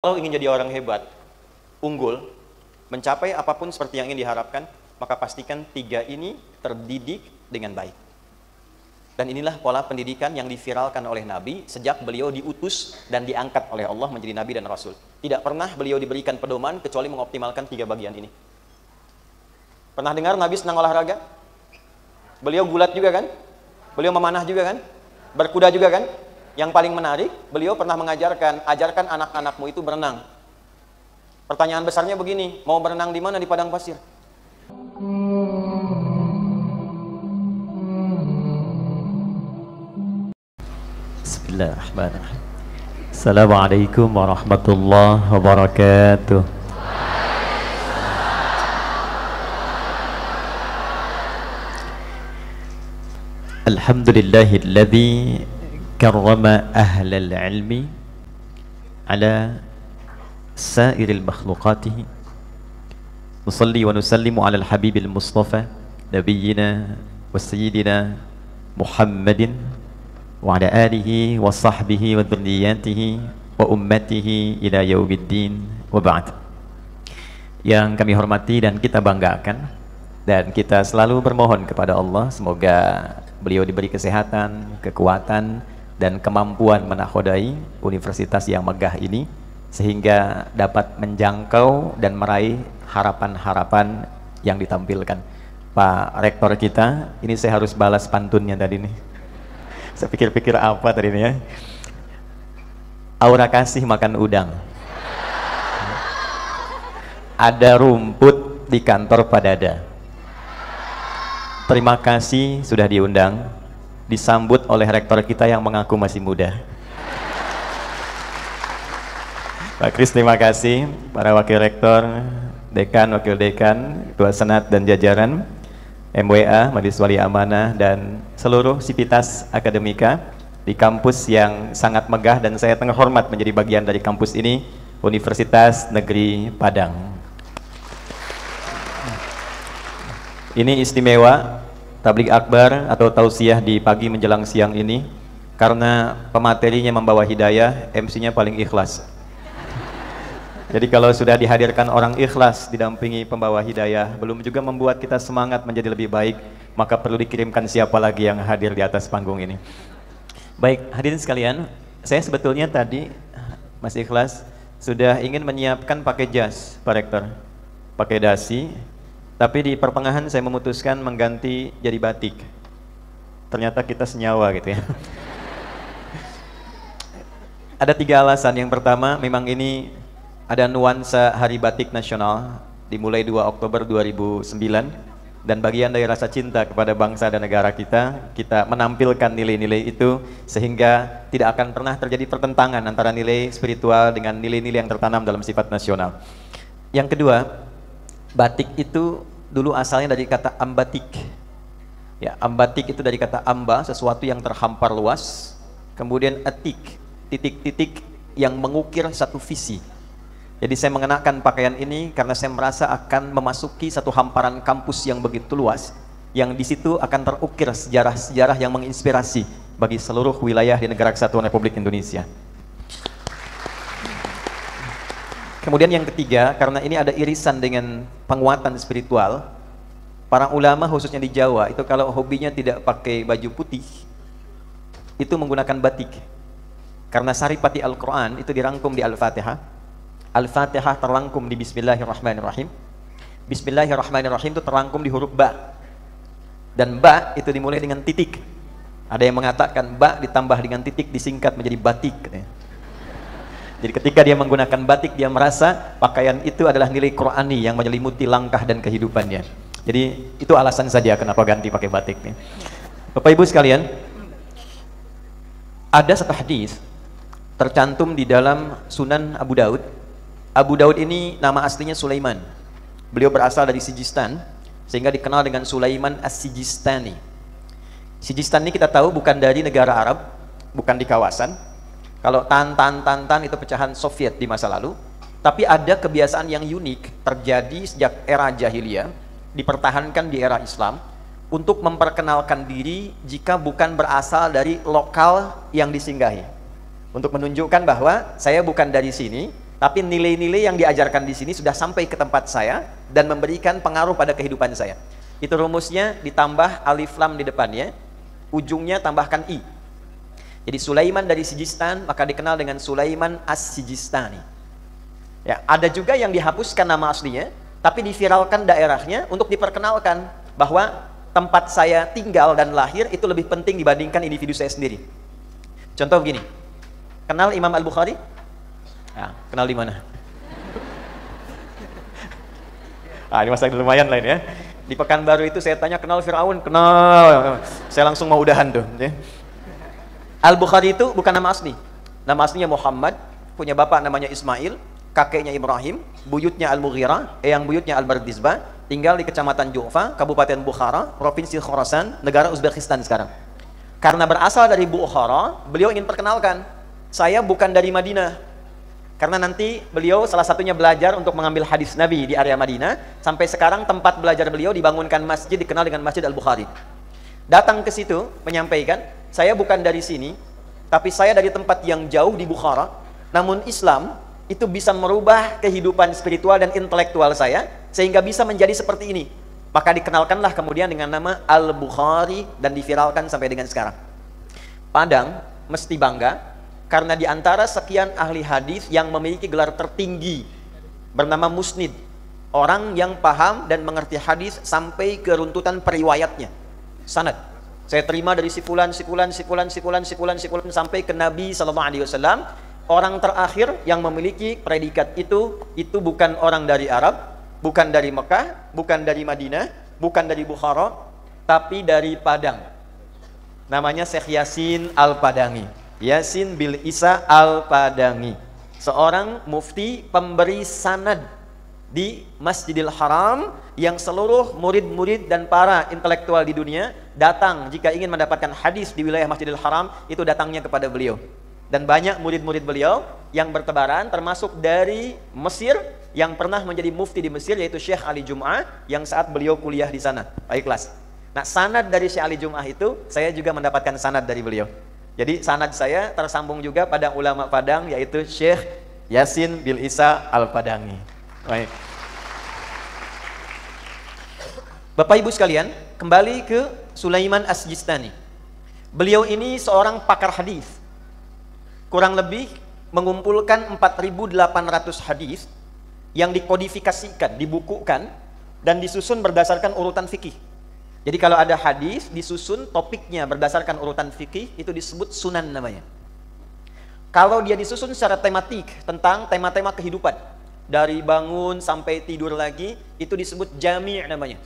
Kalau ingin jadi orang hebat, unggul, mencapai apapun seperti yang ingin diharapkan, maka pastikan tiga ini terdidik dengan baik. Dan inilah pola pendidikan yang diviralkan oleh Nabi sejak beliau diutus dan diangkat oleh Allah menjadi Nabi dan Rasul. Tidak pernah beliau diberikan pedoman kecuali mengoptimalkan tiga bagian ini. Pernah dengar Nabi senang olahraga? Beliau gulat juga kan? Beliau memanah juga kan? Berkuda juga kan? Yang paling menarik, beliau pernah mengajarkan, ajarkan anak-anakmu itu berenang. Pertanyaan besarnya begini, mau berenang di mana? Di padang pasir. Bismillahirrahmanirrahim. Assalamualaikum warahmatullahi wabarakatuh. Alhamdulillahilladzi karrama ahlal ilmi ala sairil makhluqatihi. Nusalli wa nusallimu ala al-habibil mustafa nabiyyina wa sayyidina Muhammadin wa ala alihi wa sahbihi wa dhurriyyatihi wa ummatihi ila yaumiddin wa ba'd. Yang kami hormati dan kita banggakan, dan kita selalu bermohon kepada Allah semoga beliau diberi kesehatan, kekuatan, dan kemampuan menakodai universitas yang megah ini sehingga dapat menjangkau dan meraih harapan-harapan yang ditampilkan. Pak Rektor kita, ini saya harus balas pantunnya tadi nih. Saya pikir-pikir apa tadi nih ya. Aura kasih makan udang. Ada rumput di kantor Pak Dada. Terima kasih sudah diundang, disambut oleh rektor kita yang mengaku masih muda. Pak Kris, terima kasih. Para wakil rektor, dekan, wakil dekan, ketua senat dan jajaran, MWA, Majelis Wali Amanah, dan seluruh sivitas akademika di kampus yang sangat megah dan saya terhormat menjadi bagian dari kampus ini, Universitas Negeri Padang. Ini istimewa tabligh akbar atau tausiah di pagi menjelang siang ini karena pematerinya membawa hidayah, MC-nya paling ikhlas. Jadi kalau sudah dihadirkan orang ikhlas didampingi pembawa hidayah, belum juga membuat kita semangat menjadi lebih baik, maka perlu dikirimkan siapa lagi yang hadir di atas panggung ini. Baik, hadirin sekalian, saya sebetulnya tadi Mas Ikhlas sudah ingin menyiapkan pakai jas, Pak Rektor, pakai dasi. Tapi di pertengahan saya memutuskan mengganti jadi batik. Ternyata kita senyawa gitu ya. Ada 3 alasan. Yang pertama, memang ini ada nuansa Hari Batik Nasional dimulai 2 Oktober 2009 dan bagian dari rasa cinta kepada bangsa dan negara kita menampilkan nilai-nilai itu sehingga tidak akan pernah terjadi pertentangan antara nilai spiritual dengan nilai-nilai yang tertanam dalam sifat nasional. Yang kedua, batik itu dulu asalnya dari kata ambatik. Ya, ambatik itu dari kata amba, sesuatu yang terhampar luas. Kemudian atik, titik-titik yang mengukir satu visi. Jadi saya mengenakan pakaian ini karena saya merasa akan memasuki satu hamparan kampus yang begitu luas, yang di situ akan terukir sejarah-sejarah yang menginspirasi bagi seluruh wilayah di Negara Kesatuan Republik Indonesia. Kemudian yang ketiga, karena ini ada irisan dengan penguatan spiritual, para ulama khususnya di Jawa itu kalau hobinya tidak pakai baju putih, itu menggunakan batik. Karena saripati Al-Quran itu dirangkum di Al-Fatihah. Al-Fatihah terangkum di Bismillahirrahmanirrahim. Bismillahirrahmanirrahim itu terangkum di huruf ba. Dan ba itu dimulai dengan titik. Ada yang mengatakan ba ditambah dengan titik disingkat menjadi batik. Jadi ketika dia menggunakan batik, dia merasa pakaian itu adalah nilai Qur'ani yang menyelimuti langkah dan kehidupannya. Jadi itu alasan saja kenapa ganti pakai batik nih. Bapak Ibu sekalian, ada satu hadis tercantum di dalam Sunan Abu Daud. Abu Daud ini nama aslinya Sulaiman. Beliau berasal dari Sijistan sehingga dikenal dengan Sulaiman As-Sijistani. Sijistan ini kita tahu bukan dari negara Arab, bukan di kawasan. Kalau Tantan itu pecahan Soviet di masa lalu, tapi ada kebiasaan yang unik terjadi sejak era jahiliyah, dipertahankan di era Islam untuk memperkenalkan diri jika bukan berasal dari lokal yang disinggahi. Untuk menunjukkan bahwa saya bukan dari sini, Tapi nilai-nilai yang diajarkan di sini sudah sampai ke tempat saya dan memberikan pengaruh pada kehidupan saya. Itu rumusnya ditambah alif lam di depannya, ujungnya tambahkan i. Jadi Sulaiman dari Sijistan maka dikenal dengan Sulaiman As-Sijistani. Ya, ada juga yang dihapuskan nama aslinya, tapi diviralkan daerahnya untuk diperkenalkan bahwa tempat saya tinggal dan lahir itu lebih penting dibandingkan individu saya sendiri. Contoh begini, kenal Imam Al-Bukhari? Ya, kenal di mana? Ini masa lumayan lain ya. Di Pekanbaru itu saya tanya kenal Fir'aun, kenal. Saya langsung mau udahan tuh. Ya. Al-Bukhari itu bukan nama asli. Nama aslinya Muhammad, punya bapak namanya Ismail, kakeknya Ibrahim, buyutnya Al-Mughirah, eyang buyutnya Al-Bardizbah, tinggal di Kecamatan Ju'fa, Kabupaten Bukhara, Provinsi Khorasan, negara Uzbekistan sekarang. Karena berasal dari Bukhara, beliau ingin perkenalkan, saya bukan dari Madinah. Karena nanti beliau salah satunya belajar untuk mengambil hadis Nabi di area Madinah, sampai sekarang tempat belajar beliau dibangunkan masjid dikenal dengan Masjid Al-Bukhari. Datang ke situ menyampaikan, saya bukan dari sini, tapi saya dari tempat yang jauh di Bukhara, namun Islam itu bisa merubah kehidupan spiritual dan intelektual saya, sehingga bisa menjadi seperti ini. Maka dikenalkanlah kemudian dengan nama Al-Bukhari dan diviralkan sampai dengan sekarang. Padang mesti bangga, karena di antara sekian ahli hadis yang memiliki gelar tertinggi bernama musnid, orang yang paham dan mengerti hadis sampai ke runtutan periwayatnya, sanad. Saya terima dari si fulan sampai ke Nabi SAW. Orang terakhir yang memiliki predikat itu bukan orang dari Arab, bukan dari Mekah, bukan dari Madinah, bukan dari Bukhara, tapi dari Padang. Namanya Syekh Yasin Al-Padangi. Yasin bil Isa Al-Padangi. Seorang mufti pemberi sanad di Masjidil Haram yang seluruh murid-murid dan para intelektual di dunia datang jika ingin mendapatkan hadis di wilayah Masjidil Haram, itu datangnya kepada beliau. Dan banyak murid-murid beliau yang bertebaran, termasuk dari Mesir yang pernah menjadi mufti di Mesir, yaitu Syekh Ali Jum'ah yang saat beliau kuliah di sana. Baik kelas. Nah, sanad dari Syekh Ali Jum'ah itu saya juga mendapatkan sanad dari beliau. Jadi sanad saya tersambung juga pada ulama Padang, yaitu Syekh Yasin bil Isa Al-Padangi. Baik. Bapak Ibu sekalian, kembali ke Sulaiman As-Sijistani. Beliau ini seorang pakar hadis. Kurang lebih mengumpulkan 4.800 hadis yang dikodifikasikan, dibukukan dan disusun berdasarkan urutan fikih. Jadi kalau ada hadis disusun topiknya berdasarkan urutan fikih, itu disebut sunan namanya. Kalau dia disusun secara tematik tentang tema-tema kehidupan, dari bangun sampai tidur lagi, itu disebut jami' namanya.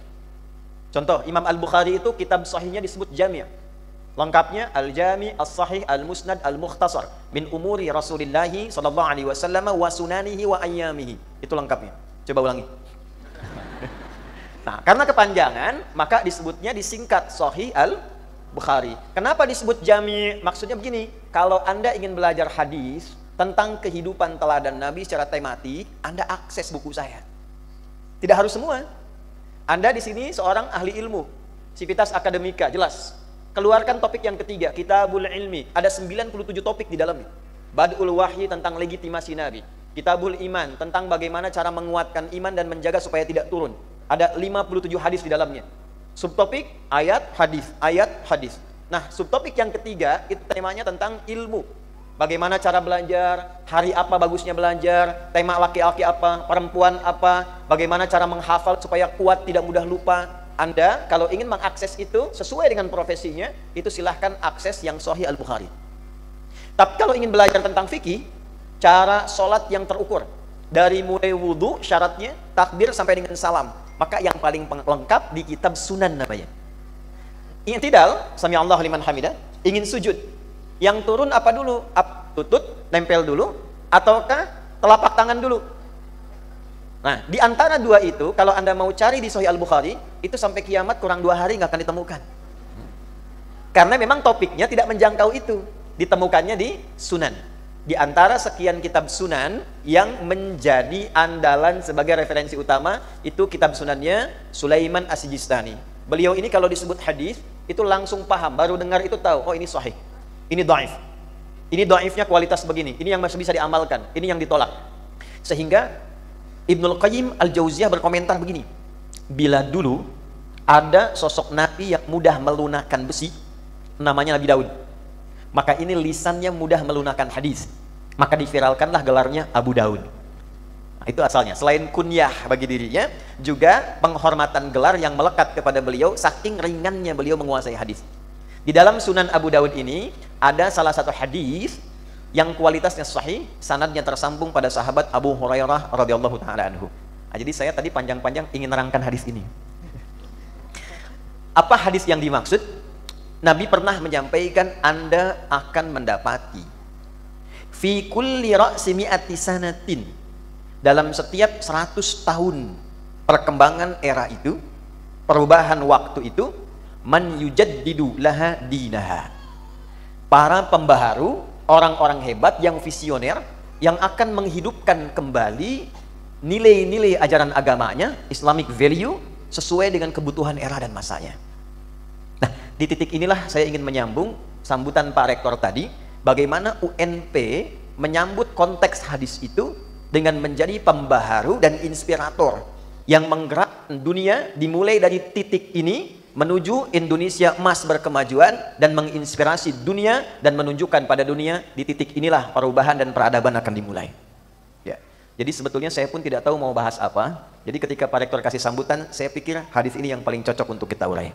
Contoh, Imam Al-Bukhari itu kitab sahihnya disebut jami'. Lengkapnya Al-Jami' As-Sahih Al-Musnad Al-Mukhtasar min umuri Rasulillahi sallallahu alaihi wasallam wa sunanihi wa ayyamihi. Itu lengkapnya. Coba ulangi. Nah, karena kepanjangan, maka disebutnya disingkat Sahih Al-Bukhari. Kenapa disebut Jami'? Maksudnya begini, kalau Anda ingin belajar hadis tentang kehidupan teladan Nabi secara tematik, Anda akses buku saya. Tidak harus semua. Anda di sini seorang ahli ilmu, Civitas Akademika, jelas. Keluarkan topik yang ketiga, Kitabul Ilmi. Ada 97 topik di dalamnya. Bad'ul Wahyi tentang legitimasi Nabi. Kitabul Iman tentang bagaimana cara menguatkan iman dan menjaga supaya tidak turun. Ada 57 hadis di dalamnya. Subtopik ayat hadis. Nah, subtopik yang ketiga itu temanya tentang ilmu. Bagaimana cara belajar, hari apa bagusnya belajar, tema laki-laki apa, perempuan apa, bagaimana cara menghafal supaya kuat tidak mudah lupa. Anda kalau ingin mengakses itu sesuai dengan profesinya, itu silahkan akses yang Sahih Al-Bukhari. Tapi kalau ingin belajar tentang fikih, cara sholat yang terukur, dari mulai wudhu, syaratnya, takbir sampai dengan salam, maka yang paling lengkap di kitab Sunan namanya. I'tidal, sami Allah liman hamidah, ingin sujud, yang turun apa dulu? Tutut, nempel dulu, ataukah telapak tangan dulu? Nah, di antara dua itu, kalau Anda mau cari di Sahih Al-Bukhari, itu sampai kiamat kurang 2 hari nggak akan ditemukan. Karena memang topiknya tidak menjangkau itu. Ditemukannya di Sunan. Di antara sekian kitab Sunan yang menjadi andalan sebagai referensi utama, itu kitab Sunannya Sulaiman As-Sijistani. Beliau ini kalau disebut hadis, itu langsung paham, baru dengar itu tahu, oh ini sahih, ini dhaif. Ini dhaifnya kualitas begini, ini yang masih bisa diamalkan, ini yang ditolak. Sehingga Ibnul Qayyim Al-Jauziyah berkomentar begini, bila dulu ada sosok Nabi yang mudah melunakkan besi, namanya Nabi Daud, maka ini lisannya mudah melunakkan hadis, maka diviralkanlah gelarnya Abu Daud. Nah, itu asalnya. Selain kunyah bagi dirinya, juga penghormatan gelar yang melekat kepada beliau, saking ringannya beliau menguasai hadis. Di dalam Sunan Abu Daud ini ada salah satu hadis yang kualitasnya sahih, sanadnya tersambung pada sahabat Abu Hurairah radhiyallahu taala anhu. Nah, jadi saya tadi panjang-panjang ingin nerangkan hadis ini. Apa hadis yang dimaksud? Nabi pernah menyampaikan, Anda akan mendapati fi kulli ra'si mi'ati sanatin, dalam setiap 100 tahun perkembangan era itu, perubahan waktu itu, man yujaddidu laha dinaha, para pembaharu, orang-orang hebat yang visioner, yang akan menghidupkan kembali nilai-nilai ajaran agamanya, Islamic value, sesuai dengan kebutuhan era dan masanya. Nah, di titik inilah saya ingin menyambung sambutan Pak Rektor tadi, bagaimana UNP menyambut konteks hadis itu dengan menjadi pembaharu dan inspirator yang menggerakkan dunia dimulai dari titik ini menuju Indonesia emas berkemajuan, dan menginspirasi dunia dan menunjukkan pada dunia di titik inilah perubahan dan peradaban akan dimulai. Ya. Jadi sebetulnya saya pun tidak tahu mau bahas apa. Jadi ketika Pak Rektor kasih sambutan, saya pikir hadis ini yang paling cocok untuk kita urai.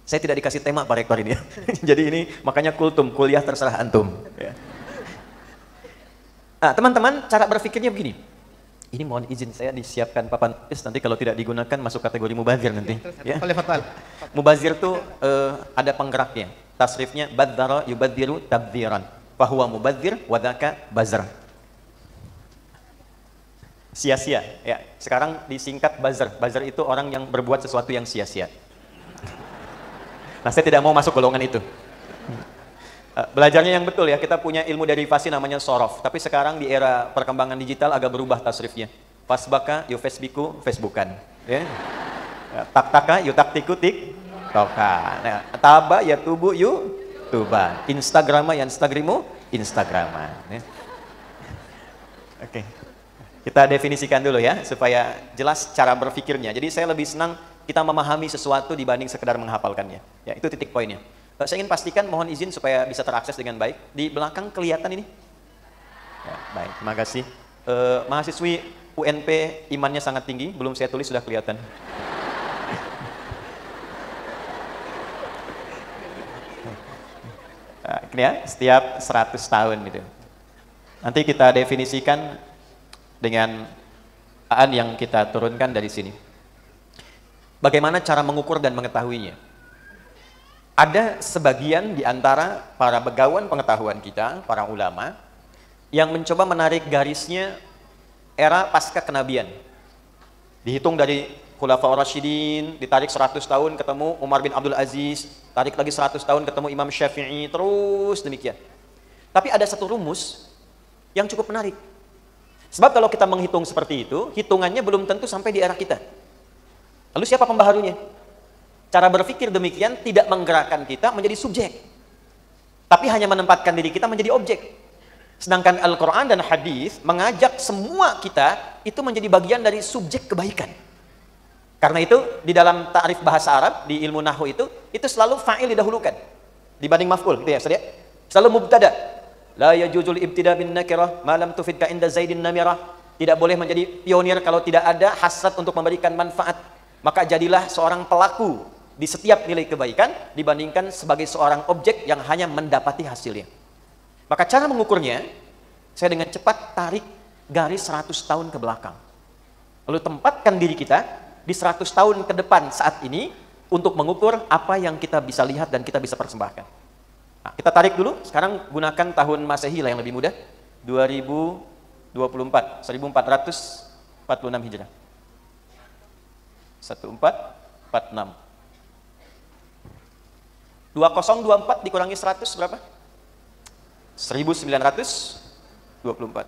Saya tidak dikasih tema Pak Rektor ini. Jadi ini makanya kultum, kuliah terserah antum. Ya. Nah, teman-teman, cara berpikirnya begini. Ini mohon izin saya disiapkan papan tulis, nanti kalau tidak digunakan masuk kategori mubazir nanti. Ya. Mubazir itu ada penggeraknya. Tasrifnya badzara yubadziru tabdziran. Fahuwa mubazir wadaka bazar. Sia-sia. Ya. Sekarang disingkat bazar. Bazar itu orang yang berbuat sesuatu yang sia-sia. Nah, saya tidak mau masuk golongan itu. Belajarnya yang betul ya, kita punya ilmu derivasi namanya sorof, tapi sekarang di era perkembangan digital agak berubah tasrifnya. Fasbaka yu facebooku facebookan, ya. Tak-taka yu taktiku tik toka. Nah, taba ya tubu yu tuba. Instagrama ya instagrimu instagrama. Ya. Oke. Kita definisikan dulu ya supaya jelas cara berpikirnya. Jadi saya lebih senang kita memahami sesuatu dibanding sekedar menghafalkannya. Ya, itu titik poinnya. Saya ingin pastikan, mohon izin supaya bisa terakses dengan baik. Di belakang kelihatan ini? Ya, baik, terima kasih. Mahasiswi UNP imannya sangat tinggi, belum saya tulis sudah kelihatan. Nah, ini ya, setiap 100 tahun gitu. Nanti kita definisikan dengan an yang kita turunkan dari sini. Bagaimana cara mengukur dan mengetahuinya? Ada sebagian di antara para begawan pengetahuan kita, para ulama, yang mencoba menarik garisnya era pasca kenabian. Dihitung dari Khulafaur Rasyidin, ditarik 100 tahun ketemu Umar bin Abdul Aziz, tarik lagi 100 tahun ketemu Imam Syafi'i, terus demikian. Tapi ada satu rumus yang cukup menarik. Sebab kalau kita menghitung seperti itu, hitungannya belum tentu sampai di era kita. Lalu siapa pembaharunya? Cara berpikir demikian tidak menggerakkan kita menjadi subjek, tapi hanya menempatkan diri kita menjadi objek. Sedangkan Al-Quran dan hadis mengajak semua kita itu menjadi bagian dari subjek kebaikan. Karena itu di dalam ta'rif bahasa Arab di ilmu nahwu itu selalu fa'il didahulukan dibanding maf'ul, gitu ya, Ustaz ya. Selalu mubtada. La yajuzul ibtida bin nakirah ma lam tufidka inda zaidin namirah. Tidak boleh menjadi pionir kalau tidak ada hasrat untuk memberikan manfaat. Maka jadilah seorang pelaku di setiap nilai kebaikan dibandingkan sebagai seorang objek yang hanya mendapati hasilnya. Maka cara mengukurnya, saya dengan cepat tarik garis 100 tahun ke belakang. Lalu tempatkan diri kita di 100 tahun ke depan saat ini untuk mengukur apa yang kita bisa lihat dan kita bisa persembahkan. Nah, kita tarik dulu, sekarang gunakan tahun Masehi lah yang lebih mudah, 2024, 1446 Hijrah. 1446. 2024 dikurangi 100 berapa? 1924.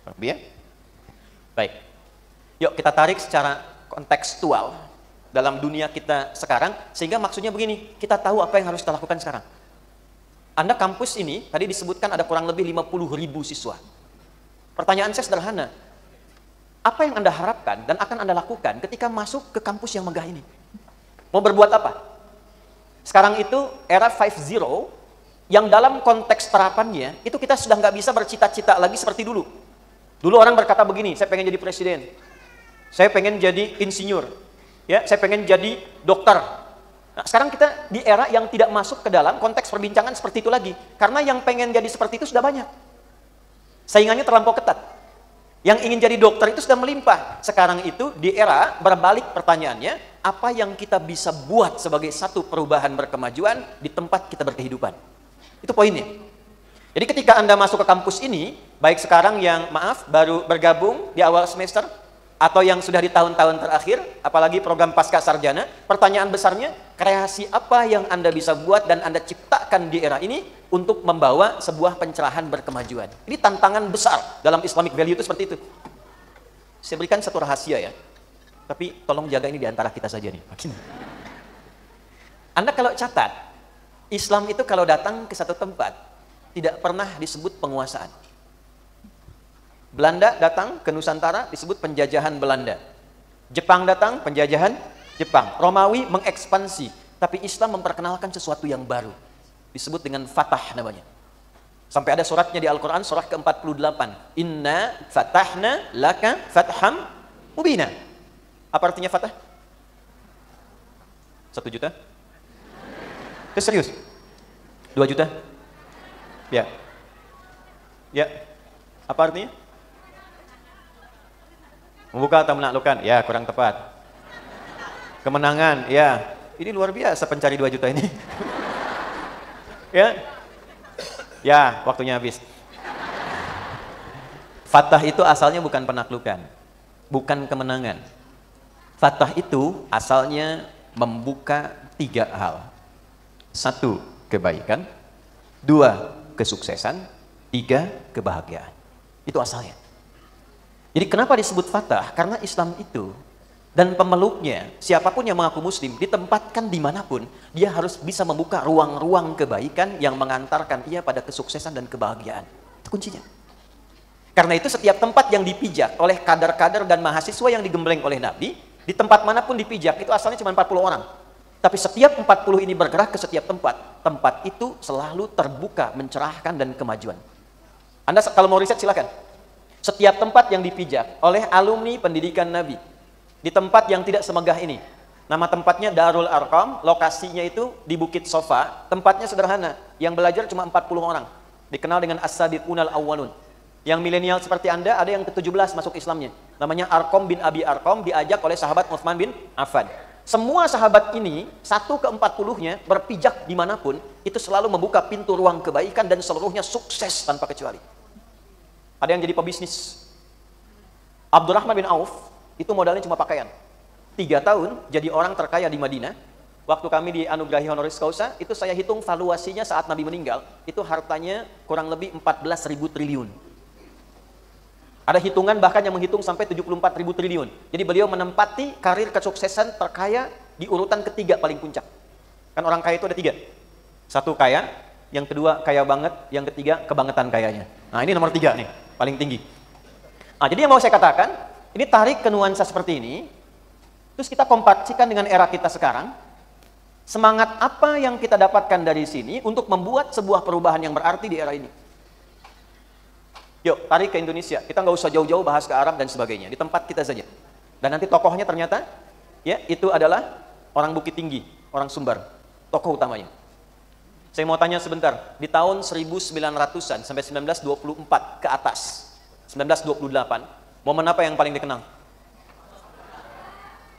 Lebih ya? Baik. Yuk kita tarik secara kontekstual dalam dunia kita sekarang, sehingga maksudnya begini, kita tahu apa yang harus kita lakukan sekarang. Anda kampus ini, tadi disebutkan ada kurang lebih 50.000 siswa. Pertanyaan saya sederhana. Apa yang Anda harapkan dan akan Anda lakukan ketika masuk ke kampus yang megah ini? Mau berbuat apa? Sekarang itu era 5.0 yang dalam konteks terapannya, itu kita sudah nggak bisa bercita-cita lagi seperti dulu. Dulu orang berkata begini, saya pengen jadi presiden, saya pengen jadi insinyur, ya, saya pengen jadi dokter. Nah, sekarang kita di era yang tidak masuk ke dalam konteks perbincangan seperti itu lagi. Karena yang pengen jadi seperti itu sudah banyak. Saingannya terlampau ketat. Yang ingin jadi dokter itu sudah melimpah. Sekarang itu di era berbalik pertanyaannya, apa yang kita bisa buat sebagai satu perubahan berkemajuan di tempat kita berkehidupan. Itu poinnya. Jadi ketika Anda masuk ke kampus ini, baik sekarang yang baru bergabung di awal semester, atau yang sudah di tahun-tahun terakhir, apalagi program pasca sarjana, pertanyaan besarnya, kreasi apa yang Anda bisa buat dan Anda ciptakan di era ini untuk membawa sebuah pencerahan berkemajuan. Ini tantangan besar dalam Islamic value itu seperti itu. Saya berikan satu rahasia ya, tapi tolong jaga ini di antara kita saja nih. Anda kalau catat, Islam itu kalau datang ke satu tempat, tidak pernah disebut penguasaan. Belanda datang ke Nusantara disebut penjajahan Belanda. Jepang datang, penjajahan Jepang. Romawi mengekspansi, tapi Islam memperkenalkan sesuatu yang baru. Disebut dengan fatah namanya. Sampai ada suratnya di Al-Quran, surah ke-48. Inna fatahna laka fatham mubina. Apa artinya fatah? 1 juta? Itu serius? 2 juta? Ya. Ya. Apa artinya? Membuka atau menaklukkan? Ya, kurang tepat. Kemenangan? Ya. Ini luar biasa pencari 2 juta ini. Ya. Ya, waktunya habis. Fatah itu asalnya bukan penaklukan, bukan kemenangan. Fatah itu asalnya membuka 3 hal. 1, kebaikan. 2, kesuksesan. 3, kebahagiaan. Itu asalnya. Jadi kenapa disebut fatah? Karena Islam itu dan pemeluknya, siapapun yang mengaku muslim, ditempatkan dimanapun, dia harus bisa membuka ruang-ruang kebaikan yang mengantarkan ia pada kesuksesan dan kebahagiaan. Itu kuncinya. Karena itu setiap tempat yang dipijak oleh kader-kader dan mahasiswa yang digembleng oleh Nabi, di tempat manapun dipijak, itu asalnya cuma 40 orang. Tapi setiap 40 ini bergerak ke setiap tempat. Tempat itu selalu terbuka, mencerahkan dan kemajuan. Anda kalau mau riset silakan. Setiap tempat yang dipijak oleh alumni pendidikan Nabi, di tempat yang tidak semegah ini, nama tempatnya Darul Arqam, lokasinya itu di Bukit Sofa, tempatnya sederhana, yang belajar cuma 40 orang, dikenal dengan As-Sabiqunal Awwalun. Yang milenial seperti Anda, ada yang ke-17 masuk Islamnya, namanya Arqam bin Abi Arqam, diajak oleh sahabat Utsman bin Affan. Semua sahabat ini, 1/40-nya berpijak dimanapun, itu selalu membuka pintu ruang kebaikan dan seluruhnya sukses tanpa kecuali. Ada yang jadi pebisnis. Abdurrahman bin Auf, itu modalnya cuma pakaian. 3 tahun jadi orang terkaya di Madinah. Waktu kami dianugerahi honoris causa, itu saya hitung valuasinya saat Nabi meninggal, itu hartanya kurang lebih 14.000 triliun. Ada hitungan bahkan yang menghitung sampai 74.000 triliun. Jadi beliau menempati karir kesuksesan terkaya di urutan ketiga paling puncak. Kan orang kaya itu ada 3. 1 kaya, yang kedua kaya banget, yang ketiga kebangetan kayanya. Nah ini nomor 3 nih, paling tinggi. Nah jadi yang mau saya katakan, ini tarik ke nuansa seperti ini, terus kita kompaksikan dengan era kita sekarang, semangat apa yang kita dapatkan dari sini untuk membuat sebuah perubahan yang berarti di era ini. Yuk, tarik ke Indonesia, kita nggak usah jauh-jauh bahas ke Arab dan sebagainya, di tempat kita saja. Dan nanti tokohnya ternyata, ya itu adalah orang Bukit Tinggi, orang Sumbar, tokoh utamanya. Saya mau tanya sebentar, di tahun 1900-an sampai 1924 ke atas, 1928, momen apa yang paling dikenal?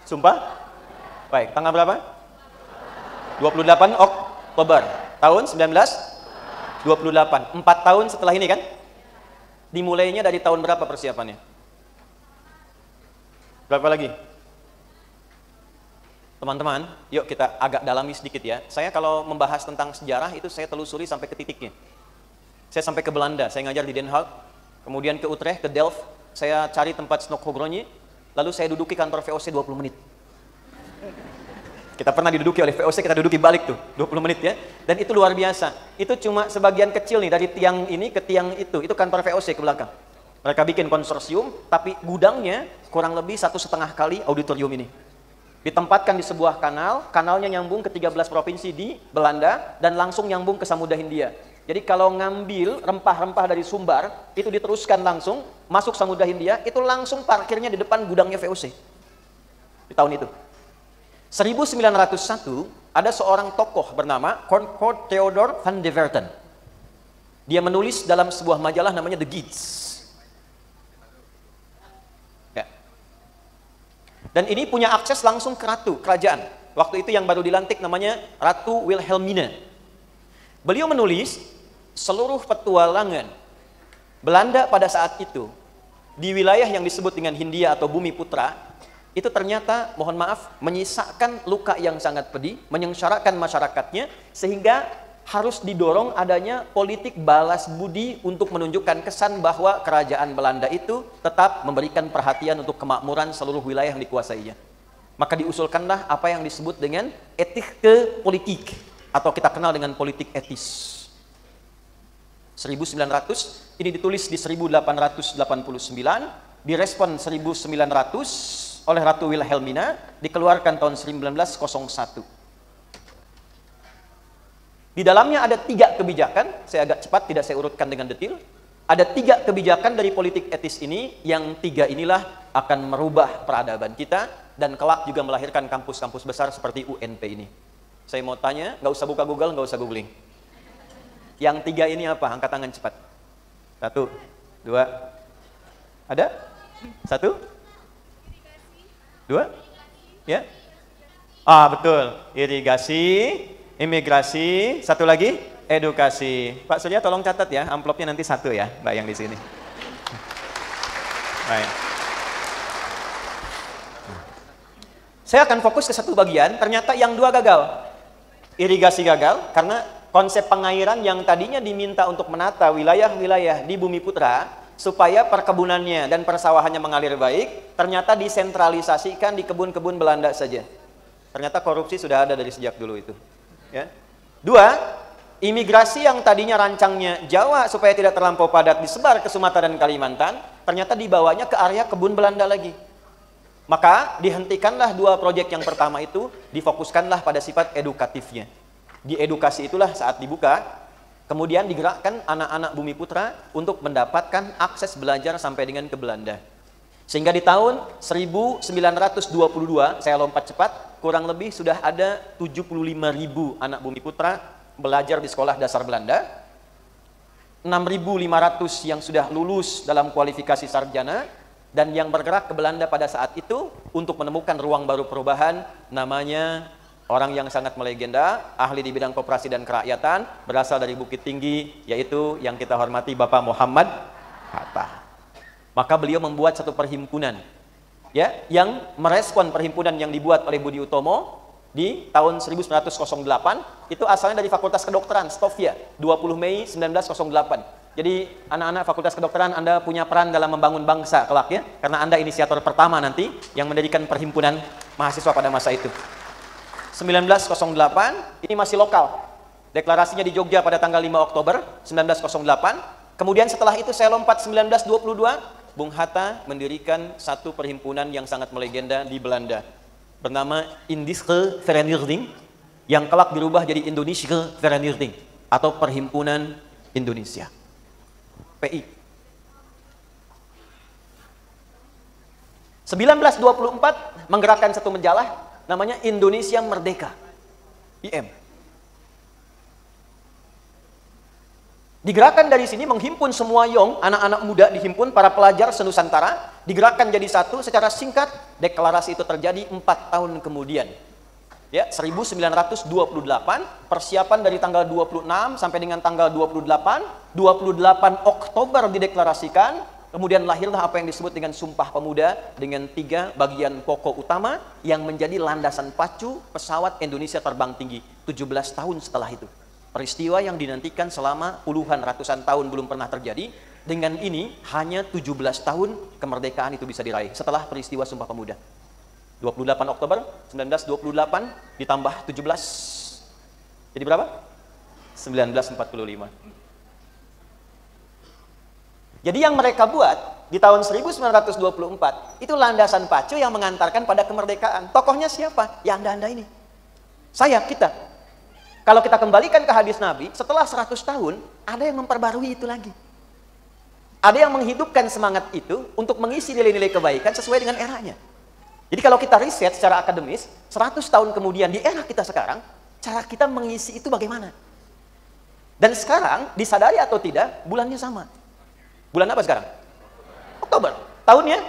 Sumpah? Baik, tanggal berapa? 28 Oktober, tahun 1928, 4 tahun setelah ini kan? Dimulainya dari tahun berapa persiapannya? Berapa lagi? Teman-teman, yuk kita agak dalami sedikit ya. Saya kalau membahas tentang sejarah itu saya telusuri sampai ke titiknya. Saya sampai ke Belanda, saya ngajar di Den Haag, kemudian ke Utrecht, ke Delft, saya cari tempat Snokhogroñi, lalu saya duduki kantor VOC 20 menit. Kita pernah diduduki oleh VOC, kita duduki balik tuh, 20 menit ya. Dan itu luar biasa. Itu cuma sebagian kecil nih, dari tiang ini ke tiang itu kantor VOC ke belakang. Mereka bikin konsorsium, tapi gudangnya kurang lebih 1,5 kali auditorium ini. Ditempatkan di sebuah kanal, kanalnya nyambung ke 13 provinsi di Belanda, dan langsung nyambung ke Samudra Hindia. Jadi kalau ngambil rempah-rempah dari Sumbar, itu diteruskan langsung, masuk Samudra Hindia, itu langsung parkirnya di depan gudangnya VOC. Di tahun itu. 1901, ada seorang tokoh bernama Concord Theodor van de Verten. Dia menulis dalam sebuah majalah namanya The Gids. Dan ini punya akses langsung ke ratu, kerajaan. Waktu itu yang baru dilantik namanya Ratu Wilhelmina. Beliau menulis, seluruh petualangan Belanda pada saat itu, di wilayah yang disebut dengan Hindia atau Bumi Putra, itu ternyata, mohon maaf, menyisakan luka yang sangat pedih, menyengsarakan masyarakatnya, sehingga harus didorong adanya politik balas budi untuk menunjukkan kesan bahwa kerajaan Belanda itu tetap memberikan perhatian untuk kemakmuran seluruh wilayah yang dikuasainya. Maka diusulkanlah apa yang disebut dengan etik politik, atau kita kenal dengan politik etis. 1900, ini ditulis di 1889, direspon 1900 oleh Ratu Wilhelmina, dikeluarkan tahun 1901. Di dalamnya ada 3 kebijakan, saya agak cepat, tidak saya urutkan dengan detail. Ada 3 kebijakan dari politik etis ini, yang 3 inilah akan merubah peradaban kita, dan kelak juga melahirkan kampus-kampus besar seperti UNP ini. Saya mau tanya, nggak usah buka Google, nggak usah googling. Yang 3 ini apa? Angkat tangan cepat. 1, 2, ada? 1, 2, ya? Ah, betul. Irigasi, imigrasi, satu lagi edukasi. Pak Surya tolong catat ya, amplopnya nanti 1 ya, Mbak yang di sini. Baik. Saya akan fokus ke 1 bagian, ternyata yang 2 gagal. Irigasi gagal karena konsep pengairan yang tadinya diminta untuk menata wilayah-wilayah di Bumi Putra supaya perkebunannya dan persawahannya mengalir baik, ternyata disentralisasikan di kebun-kebun Belanda saja. Ternyata korupsi sudah ada dari sejak dulu itu. Ya. 2, imigrasi yang tadinya rancangnya Jawa supaya tidak terlampau padat disebar ke Sumatera dan Kalimantan, ternyata dibawanya ke area kebun Belanda lagi. Maka dihentikanlah 2 proyek yang pertama itu, difokuskanlah pada sifat edukatifnya. Di edukasi itulah saat dibuka, kemudian digerakkan anak-anak Bumi Putra untuk mendapatkan akses belajar sampai dengan ke Belanda. Sehingga di tahun 1922, saya lompat cepat, kurang lebih sudah ada 75.000 anak Bumi Putra belajar di sekolah dasar Belanda. 6.500 yang sudah lulus dalam kualifikasi sarjana, dan yang bergerak ke Belanda pada saat itu untuk menemukan ruang baru perubahan, namanya orang yang sangat melegenda, ahli di bidang koperasi dan kerakyatan, berasal dari Bukit Tinggi, yaitu yang kita hormati Bapak Muhammad Hatta. Maka beliau membuat satu perhimpunan, ya, yang merespon perhimpunan yang dibuat oleh Budi Utomo di tahun 1908. Itu asalnya dari Fakultas Kedokteran, Stovia, 20 Mei 1908. Jadi anak-anak Fakultas Kedokteran, Anda punya peran dalam membangun bangsa kelak ya, karena Anda inisiator pertama nanti yang mendirikan perhimpunan mahasiswa pada masa itu. 1908, ini masih lokal. Deklarasinya di Jogja pada tanggal 5 Oktober 1908. Kemudian setelah itu saya lompat 1922, Bung Hatta mendirikan satu perhimpunan yang sangat melegenda di Belanda, bernama Indische Vereniging, yang kelak dirubah jadi Indonesische Vereniging atau Perhimpunan Indonesia, PI. 1924 menggerakkan satu majalah namanya Indonesia Merdeka, IM. Digerakkan dari sini, menghimpun semua yong, anak-anak muda dihimpun, para pelajar senusantara, digerakkan jadi satu. Secara singkat, deklarasi itu terjadi 4 tahun kemudian. Ya, 1928, persiapan dari tanggal 26 sampai dengan tanggal 28 Oktober dideklarasikan, kemudian lahirlah apa yang disebut dengan Sumpah Pemuda dengan 3 bagian pokok utama yang menjadi landasan pacu pesawat Indonesia terbang tinggi 17 tahun setelah itu. Peristiwa yang dinantikan selama puluhan ratusan tahun belum pernah terjadi. Dengan ini hanya 17 tahun kemerdekaan itu bisa diraih setelah peristiwa Sumpah Pemuda. 28 Oktober 1928 ditambah 17. Jadi berapa? 1945. Jadi yang mereka buat di tahun 1924 itu landasan pacu yang mengantarkan pada kemerdekaan. Tokohnya siapa? Ya Anda ini. Saya, kita. Kalau kita kembalikan ke hadis Nabi, setelah 100 tahun ada yang memperbarui itu lagi. Ada yang menghidupkan semangat itu untuk mengisi nilai-nilai kebaikan sesuai dengan eranya. Jadi kalau kita riset secara akademis, 100 tahun kemudian di era kita sekarang, cara kita mengisi itu bagaimana? Dan sekarang, disadari atau tidak, bulannya sama. Bulan apa sekarang? Oktober. Tahunnya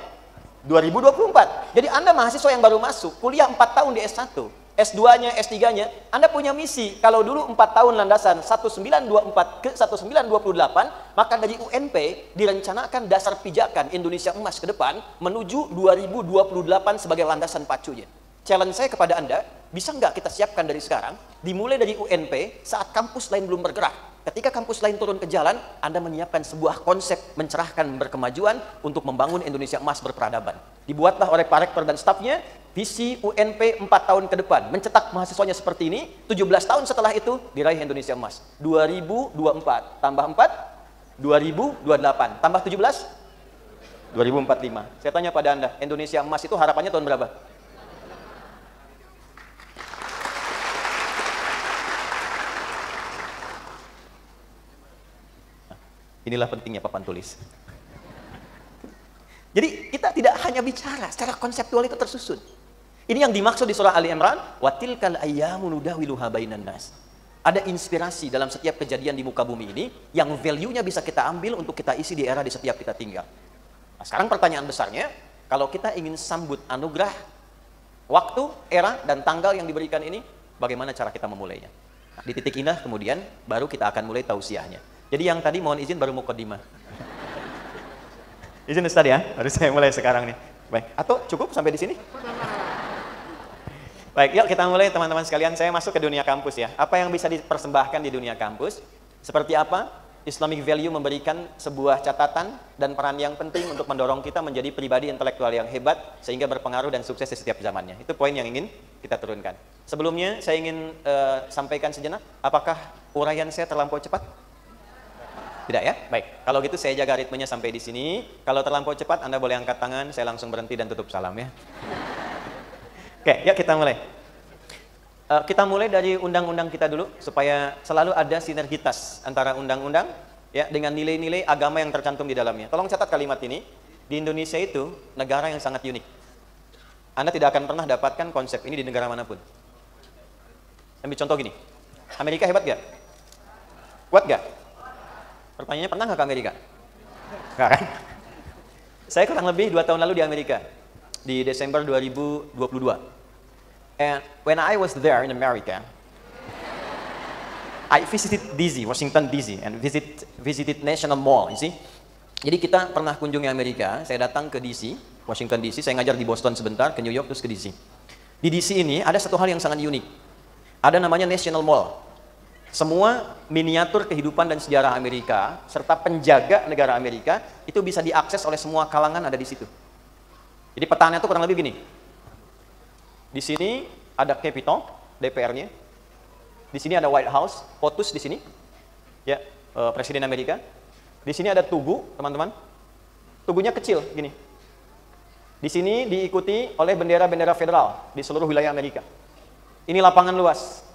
2024. Jadi Anda mahasiswa yang baru masuk, kuliah 4 tahun di S1, S2-nya, S3-nya, Anda punya misi. Kalau dulu 4 tahun landasan 1924 ke 1928, maka dari UNP direncanakan dasar pijakan Indonesia Emas ke depan menuju 2028 sebagai landasan pacunya. Challenge saya kepada Anda, bisa nggak kita siapkan dari sekarang, dimulai dari UNP saat kampus lain belum bergerak. Ketika kampus lain turun ke jalan, Anda menyiapkan sebuah konsep mencerahkan berkemajuan untuk membangun Indonesia Emas berperadaban. Dibuatlah oleh Pak Rektor dan stafnya, visi UNP 4 tahun ke depan. Mencetak mahasiswanya seperti ini, 17 tahun setelah itu diraih Indonesia Emas. 2024, tambah 4, 2028, tambah 17, 2045. Saya tanya pada Anda, Indonesia Emas itu harapannya tahun berapa? Inilah pentingnya papan tulis. Jadi kita tidak hanya bicara, secara konseptual itu tersusun. Ini yang dimaksud di surah Ali Imran, watilkal ayyamu nudawiluha bainan nas. Ada inspirasi dalam setiap kejadian di muka bumi ini yang value-nya bisa kita ambil untuk kita isi di era di setiap kita tinggal. Nah, sekarang pertanyaan besarnya, kalau kita ingin sambut anugerah waktu, era dan tanggal yang diberikan ini, bagaimana cara kita memulainya? Nah, di titik indah kemudian baru kita akan mulai tausiahnya. Jadi yang tadi mohon izin baru muqaddimah. Izin Ustaz ya, harus saya mulai sekarang nih. Baik, atau cukup sampai di sini? Baik, yuk kita mulai teman-teman sekalian. Saya masuk ke dunia kampus ya. Apa yang bisa dipersembahkan di dunia kampus? Seperti apa? Islamic value memberikan sebuah catatan dan peran yang penting untuk mendorong kita menjadi pribadi intelektual yang hebat sehingga berpengaruh dan sukses di setiap zamannya. Itu poin yang ingin kita turunkan. Sebelumnya saya ingin sampaikan sejenak, apakah uraian saya terlampau cepat? Tidak ya? Baik. Kalau gitu saya jaga ritmenya sampai di sini. Kalau terlampau cepat Anda boleh angkat tangan, saya langsung berhenti dan tutup salam ya. Oke, yuk kita mulai. Kita mulai dari undang-undang kita dulu supaya selalu ada sinergitas antara undang-undang ya dengan nilai-nilai agama yang tercantum di dalamnya. Tolong catat kalimat ini. Di Indonesia itu negara yang sangat unik. Anda tidak akan pernah dapatkan konsep ini di negara manapun. Ambil contoh gini. Amerika hebat gak? Kuat gak? Pertanyaannya, pernah nggak ke Amerika? Nggak kan? Saya kurang lebih 2 tahun lalu di Amerika, di Desember 2022. And when I was there in America, I visited DC, Washington DC, and visited National Mall, you see. Jadi kita pernah kunjungi Amerika, saya datang ke DC, Washington DC, saya ngajar di Boston sebentar, ke New York, terus ke DC. Di DC ini ada satu hal yang sangat unik. Ada namanya National Mall. Semua miniatur kehidupan dan sejarah Amerika, serta penjaga negara Amerika, itu bisa diakses oleh semua kalangan ada di situ. Jadi petaannya itu kurang lebih gini. Di sini ada Capitol, DPR-nya. Di sini ada White House, POTUS di sini. Ya, Presiden Amerika. Di sini ada Tugu, teman-teman. Tugunya kecil, gini. Di sini diikuti oleh bendera-bendera federal di seluruh wilayah Amerika. Ini lapangan luas.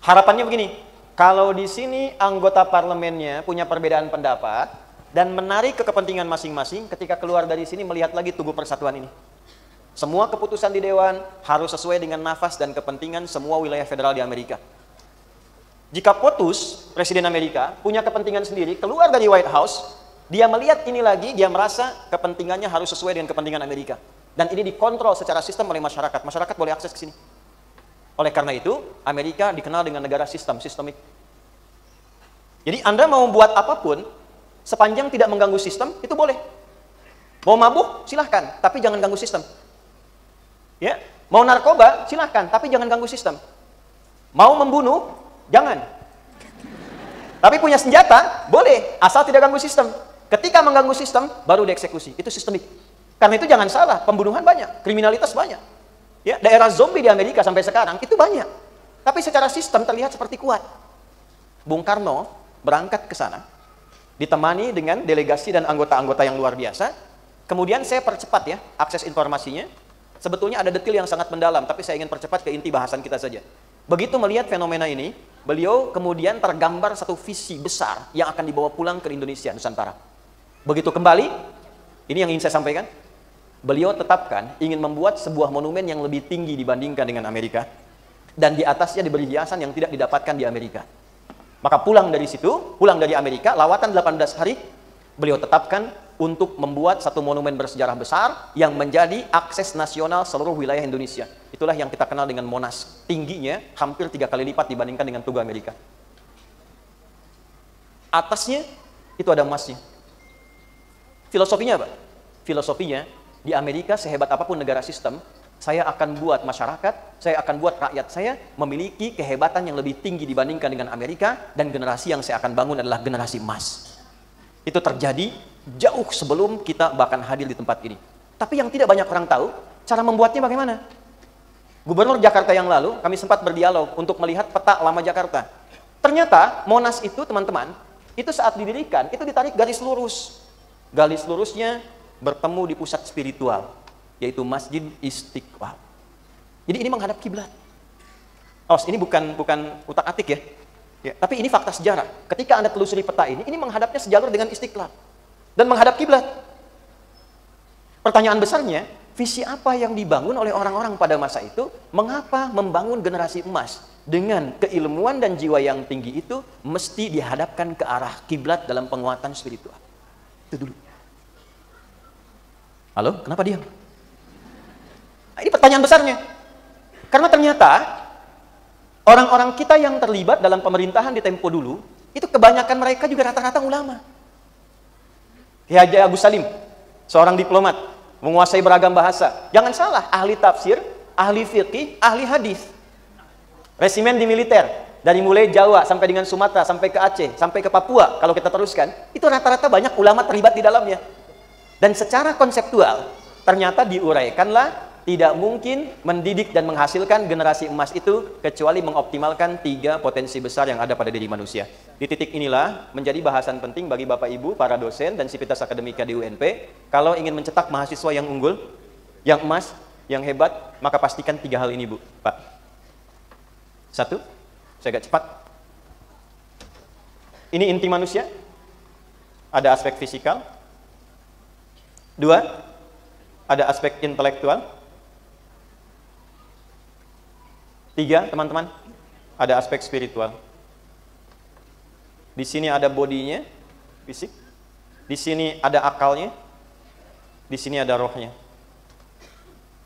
Harapannya begini, kalau di sini anggota parlemennya punya perbedaan pendapat dan menarik ke kepentingan masing-masing, ketika keluar dari sini melihat lagi Tugu Persatuan ini. Semua keputusan di Dewan harus sesuai dengan nafas dan kepentingan semua wilayah federal di Amerika. Jika POTUS, Presiden Amerika, punya kepentingan sendiri, keluar dari White House, dia melihat ini lagi, dia merasa kepentingannya harus sesuai dengan kepentingan Amerika. Dan ini dikontrol secara sistem oleh masyarakat. Masyarakat boleh akses ke sini. Oleh karena itu, Amerika dikenal dengan negara sistemik. Jadi Anda mau buat apapun, sepanjang tidak mengganggu sistem, itu boleh. Mau mabuk, silahkan, tapi jangan ganggu sistem. Ya, mau narkoba, silahkan, tapi jangan ganggu sistem. Mau membunuh, jangan. Tapi punya senjata, boleh, asal tidak ganggu sistem. Ketika mengganggu sistem, baru dieksekusi. Itu sistemik. Karena itu jangan salah, pembunuhan banyak, kriminalitas banyak. Ya, daerah zombie di Amerika sampai sekarang itu banyak. Tapi secara sistem terlihat seperti kuat. Bung Karno berangkat ke sana ditemani dengan delegasi dan anggota-anggota yang luar biasa. Kemudian saya percepat ya akses informasinya. Sebetulnya ada detail yang sangat mendalam, tapi saya ingin percepat ke inti bahasan kita saja. Begitu melihat fenomena ini, beliau kemudian tergambar satu visi besar yang akan dibawa pulang ke Indonesia, Nusantara. Begitu kembali, ini yang ingin saya sampaikan, beliau tetapkan ingin membuat sebuah monumen yang lebih tinggi dibandingkan dengan Amerika, dan di atasnya diberi hiasan yang tidak didapatkan di Amerika. Maka pulang dari situ, pulang dari Amerika, lawatan 18 hari, beliau tetapkan untuk membuat satu monumen bersejarah besar yang menjadi akses nasional seluruh wilayah Indonesia. Itulah yang kita kenal dengan Monas. Tingginya hampir 3 kali lipat dibandingkan dengan Tugu Amerika. Atasnya itu ada emasnya. Filosofinya apa? Filosofinya, di Amerika sehebat apapun negara sistem, saya akan buat masyarakat, saya akan buat rakyat saya memiliki kehebatan yang lebih tinggi dibandingkan dengan Amerika, dan generasi yang saya akan bangun adalah generasi emas. Itu terjadi jauh sebelum kita bahkan hadir di tempat ini. Tapi yang tidak banyak orang tahu, cara membuatnya bagaimana? Gubernur Jakarta yang lalu, kami sempat berdialog untuk melihat peta lama Jakarta. Ternyata Monas itu, teman-teman, itu saat didirikan, itu ditarik garis lurus. Garis lurusnya bertemu di pusat spiritual, yaitu Masjid Istiqlal. Jadi ini menghadap kiblat. Ini bukan utak-atik ya. Tapi ini fakta sejarah. Ketika Anda telusuri peta ini menghadapnya sejalur dengan Istiqlal dan menghadap kiblat. Pertanyaan besarnya, visi apa yang dibangun oleh orang-orang pada masa itu? Mengapa membangun generasi emas dengan keilmuan dan jiwa yang tinggi itu mesti dihadapkan ke arah kiblat dalam penguatan spiritual? Itu dulu. Halo, kenapa diam? Ini pertanyaan besarnya. Karena ternyata orang-orang kita yang terlibat dalam pemerintahan di tempo dulu, itu kebanyakan mereka juga rata-rata ulama. Kiai Haji Agus Salim, seorang diplomat, menguasai beragam bahasa. Jangan salah, ahli tafsir, ahli fikih, ahli hadis. Resimen di militer, dari mulai Jawa sampai dengan Sumatera, sampai ke Aceh, sampai ke Papua, kalau kita teruskan, itu rata-rata banyak ulama terlibat di dalamnya. Dan secara konseptual, ternyata diuraikanlah tidak mungkin mendidik dan menghasilkan generasi emas itu kecuali mengoptimalkan 3 potensi besar yang ada pada diri manusia. Di titik inilah menjadi bahasan penting bagi Bapak Ibu, para dosen dan sivitas akademika di UNP. Kalau ingin mencetak mahasiswa yang unggul, yang emas, yang hebat, maka pastikan 3 hal ini, Bu, Pak. 1, saya agak cepat. Ini inti manusia. Ada aspek fisikal. 2, ada aspek intelektual. 3, teman-teman, ada aspek spiritual. Di sini ada bodinya, fisik. Di sini ada akalnya. Di sini ada rohnya.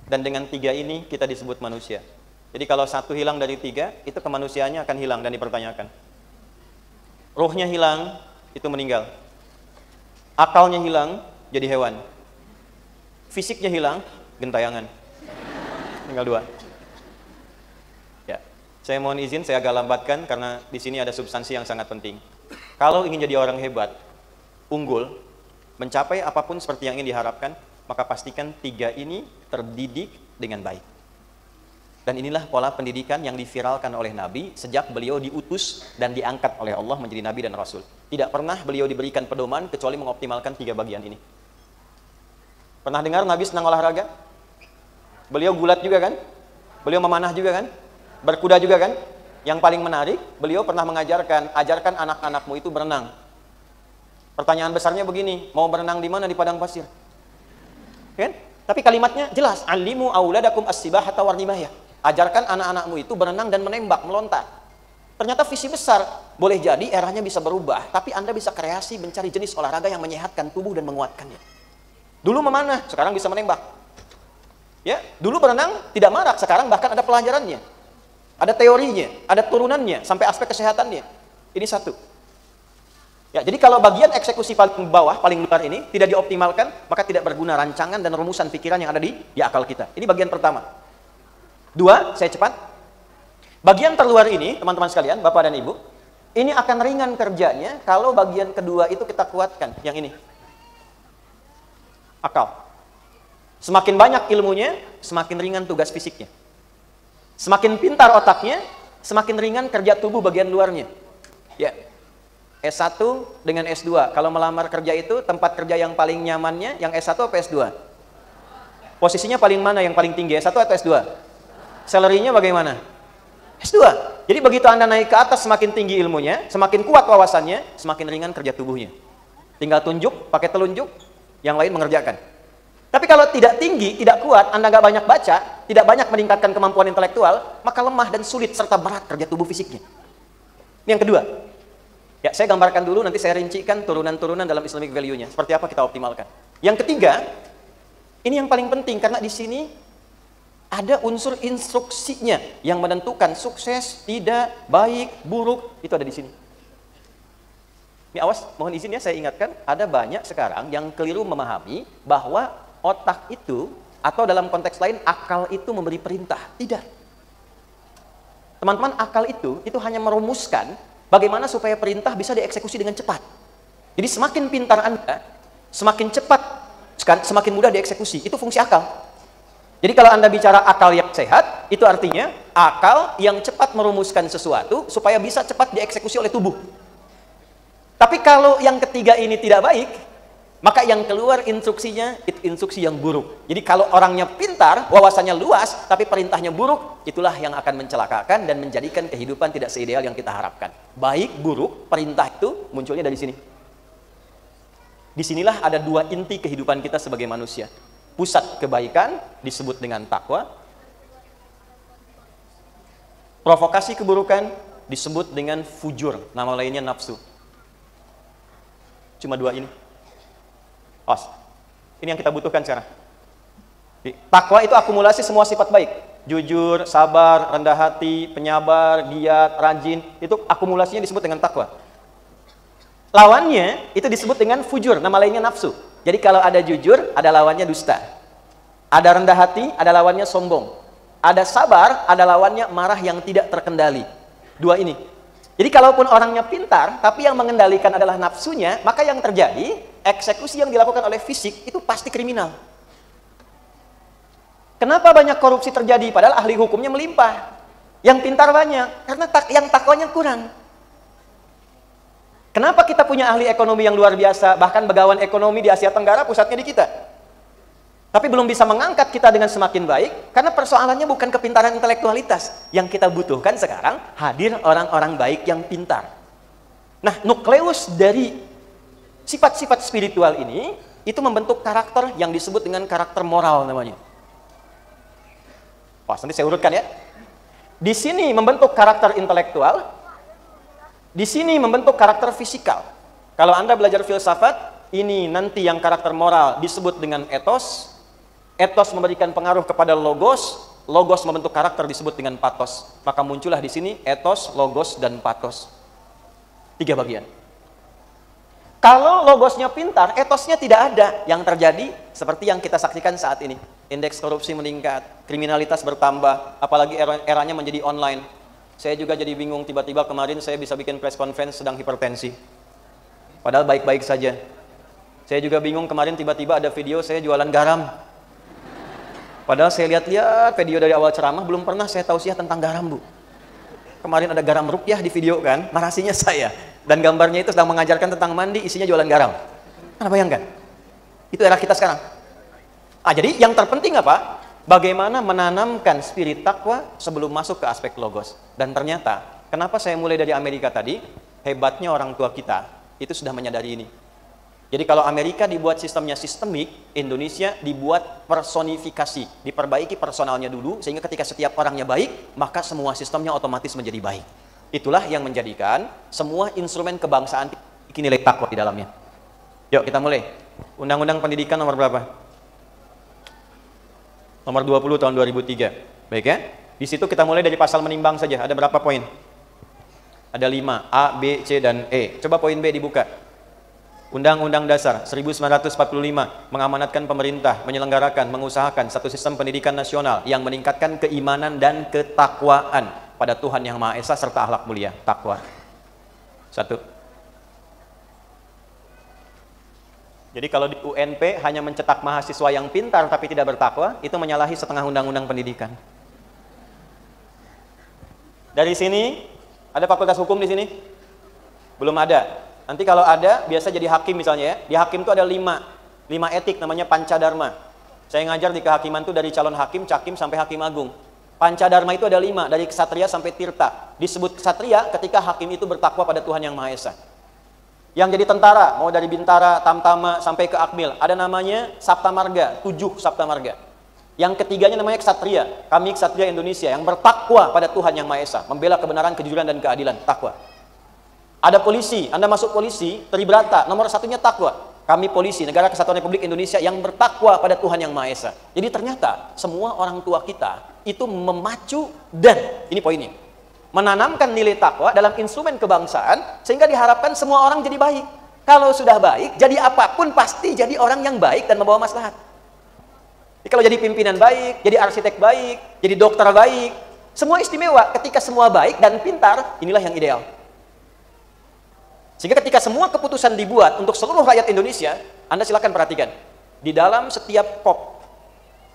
Dan dengan 3 ini kita disebut manusia. Jadi kalau 1 hilang dari 3, itu kemanusiaannya akan hilang dan dipertanyakan. Rohnya hilang, itu meninggal. Akalnya hilang, jadi hewan. Fisiknya hilang, gentayangan. Tinggal 2. Ya, saya mohon izin, saya agak lambatkan karena di sini ada substansi yang sangat penting. Kalau ingin jadi orang hebat, unggul, mencapai apapun seperti yang ingin diharapkan, maka pastikan 3 ini terdidik dengan baik. Dan inilah pola pendidikan yang diviralkan oleh Nabi sejak beliau diutus dan diangkat oleh Allah menjadi Nabi dan Rasul. Tidak pernah beliau diberikan pedoman kecuali mengoptimalkan 3 bagian ini. Pernah dengar Nabi senang olahraga? Beliau gulat juga kan? Beliau memanah juga kan? Berkuda juga kan? Yang paling menarik, beliau pernah mengajarkan, ajarkan anak-anakmu itu berenang. Pertanyaan besarnya begini, mau berenang di mana? Di padang pasir. Kan? Tapi kalimatnya jelas, alimu auladakum as-sibahata war-rimayah. Ajarkan anak-anakmu itu berenang dan menembak, melontar. Ternyata visi besar, boleh jadi eranya bisa berubah, tapi Anda bisa kreasi mencari jenis olahraga yang menyehatkan tubuh dan menguatkannya. Dulu memanah, sekarang bisa menembak. Ya, dulu berenang tidak marak, sekarang bahkan ada pelajarannya. Ada teorinya, ada turunannya, sampai aspek kesehatannya. Ini 1. Ya, jadi kalau bagian eksekusi paling bawah, paling luar ini tidak dioptimalkan, maka tidak berguna rancangan dan rumusan pikiran yang ada di akal kita. Ini bagian pertama. 2, saya cepat. Bagian terluar ini, teman-teman sekalian, Bapak dan Ibu, ini akan ringan kerjanya kalau bagian kedua itu kita kuatkan, yang ini. Akal. Semakin banyak ilmunya, semakin ringan tugas fisiknya. Semakin pintar otaknya, semakin ringan kerja tubuh bagian luarnya. Ya. S1 dengan S2. Kalau melamar kerja itu tempat kerja yang paling nyamannya yang S1 atau S2? Posisinya paling mana yang paling tinggi, S1 atau S2? Salary-nya bagaimana? S2. Jadi begitu Anda naik ke atas, semakin tinggi ilmunya, semakin kuat wawasannya, semakin ringan kerja tubuhnya. Tinggal tunjuk, pakai telunjuk, yang lain mengerjakan. Tapi kalau tidak tinggi, tidak kuat, Anda nggak banyak baca, tidak banyak meningkatkan kemampuan intelektual, maka lemah dan sulit serta berat kerja tubuh fisiknya. Ini yang kedua. Ya, saya gambarkan dulu, nanti saya rincikan turunan-turunan dalam Islamic value-nya. Seperti apa kita optimalkan. Yang ketiga, ini yang paling penting, karena di sini ada unsur instruksinya yang menentukan sukses, tidak, baik, buruk, itu ada di sini. Ini awas, mohon izin ya, saya ingatkan, ada banyak sekarang yang keliru memahami bahwa otak itu, atau dalam konteks lain, akal itu memberi perintah. Tidak. Teman-teman, akal itu hanya merumuskan bagaimana supaya perintah bisa dieksekusi dengan cepat. Jadi semakin pintar Anda, semakin cepat, semakin mudah dieksekusi. Itu fungsi akal. Jadi kalau Anda bicara akal yang sehat, itu artinya akal yang cepat merumuskan sesuatu supaya bisa cepat dieksekusi oleh tubuh. Tapi kalau yang ketiga ini tidak baik, maka yang keluar instruksinya itu instruksi yang buruk. Jadi kalau orangnya pintar, wawasannya luas, tapi perintahnya buruk, itulah yang akan mencelakakan dan menjadikan kehidupan tidak seideal yang kita harapkan. Baik, buruk, perintah itu munculnya dari sini. Disinilah ada dua inti kehidupan kita sebagai manusia. Pusat kebaikan disebut dengan takwa. Provokasi keburukan disebut dengan fujur, nama lainnya nafsu. Cuma dua ini. Ini yang kita butuhkan sekarang. Takwa itu akumulasi semua sifat baik. Jujur, sabar, rendah hati, penyabar, giat, rajin. Itu akumulasinya disebut dengan takwa. Lawannya itu disebut dengan fujur, nama lainnya nafsu. Jadi kalau ada jujur, ada lawannya dusta. Ada rendah hati, ada lawannya sombong. Ada sabar, ada lawannya marah yang tidak terkendali. Dua ini. Jadi kalaupun orangnya pintar, tapi yang mengendalikan adalah nafsunya, maka yang terjadi, eksekusi yang dilakukan oleh fisik itu pasti kriminal. Kenapa banyak korupsi terjadi? Padahal ahli hukumnya melimpah. Yang pintar banyak, karena yang takwanya kurang. Kenapa kita punya ahli ekonomi yang luar biasa, bahkan begawan ekonomi di Asia Tenggara pusatnya di kita? Tapi belum bisa mengangkat kita dengan semakin baik, karena persoalannya bukan kepintaran intelektualitas. Yang kita butuhkan sekarang, hadir orang-orang baik yang pintar. Nah, nukleus dari sifat-sifat spiritual ini, itu membentuk karakter yang disebut dengan karakter moral namanya. Nanti saya urutkan ya. Di sini membentuk karakter intelektual, di sini membentuk karakter fisikal. Kalau Anda belajar filsafat, ini nanti yang karakter moral disebut dengan etos. Etos memberikan pengaruh kepada logos, logos membentuk karakter disebut dengan patos. Maka muncullah di sini etos, logos, dan patos. 3 bagian. Kalau logosnya pintar, etosnya tidak ada. Yang terjadi seperti yang kita saksikan saat ini. Indeks korupsi meningkat, kriminalitas bertambah, apalagi eranya menjadi online. Saya juga jadi bingung, tiba-tiba kemarin saya bisa bikin press conference sedang hipertensi. Padahal baik-baik saja. Saya juga bingung kemarin tiba-tiba ada video saya jualan garam. Padahal saya lihat-lihat video dari awal ceramah, belum pernah saya tausiah tentang garam, Bu. Kemarin ada garam rupiah di video kan, narasinya saya. Dan gambarnya itu sedang mengajarkan tentang mandi, isinya jualan garam. Anda bayangkan? Itu era kita sekarang. Jadi yang terpenting apa? Bagaimana menanamkan spirit takwa sebelum masuk ke aspek logos. Dan ternyata, kenapa saya mulai dari Amerika tadi? Hebatnya orang tua kita, itu sudah menyadari ini. Jadi kalau Amerika dibuat sistemnya sistemik, Indonesia dibuat personifikasi, diperbaiki personalnya dulu, sehingga ketika setiap orangnya baik, maka semua sistemnya otomatis menjadi baik. Itulah yang menjadikan semua instrumen kebangsaan memiliki nilai takwa di dalamnya. Yuk kita mulai. Undang-Undang Pendidikan nomor berapa? Nomor 20 tahun 2003. Baik ya? Di situ kita mulai dari pasal menimbang saja. Ada berapa poin? Ada 5, A, B, C, dan E. Coba poin B dibuka. Undang-Undang Dasar 1945 mengamanatkan pemerintah menyelenggarakan, mengusahakan satu sistem pendidikan nasional yang meningkatkan keimanan dan ketakwaan pada Tuhan Yang Maha Esa serta akhlak mulia, takwa. 1. Jadi kalau di UNP hanya mencetak mahasiswa yang pintar tapi tidak bertakwa, itu menyalahi setengah undang-undang pendidikan. Dari sini, ada fakultas hukum di sini? Belum ada. Nanti kalau ada, biasa jadi hakim misalnya ya. Di hakim itu ada 5 etik namanya Pancadharma. Saya ngajar di kehakiman itu dari calon hakim, cakim sampai hakim agung. Pancadharma itu ada 5, dari ksatria sampai tirta. Disebut ksatria ketika hakim itu bertakwa pada Tuhan Yang Maha Esa. Yang jadi tentara, mau dari Bintara, Tamtama, sampai ke Akmil, ada namanya Sapta Marga, 7 Sapta Marga. Yang ketiganya namanya ksatria, kami ksatria Indonesia, yang bertakwa pada Tuhan Yang Maha Esa, membela kebenaran, kejujuran, dan keadilan, takwa. Ada polisi, Anda masuk polisi, Tribrata, nomor 1-nya takwa. Kami polisi, Negara Kesatuan Republik Indonesia yang bertakwa pada Tuhan Yang Maha Esa. Jadi ternyata semua orang tua kita itu memacu dan, ini poinnya, menanamkan nilai takwa dalam instrumen kebangsaan sehingga diharapkan semua orang jadi baik. Kalau sudah baik, jadi apapun pasti jadi orang yang baik dan membawa maslahat. Jadi kalau jadi pimpinan baik, jadi arsitek baik, jadi dokter baik, semua istimewa. Ketika semua baik dan pintar, inilah yang ideal. Sehingga ketika semua keputusan dibuat untuk seluruh rakyat Indonesia, Anda silakan perhatikan. Di dalam setiap POP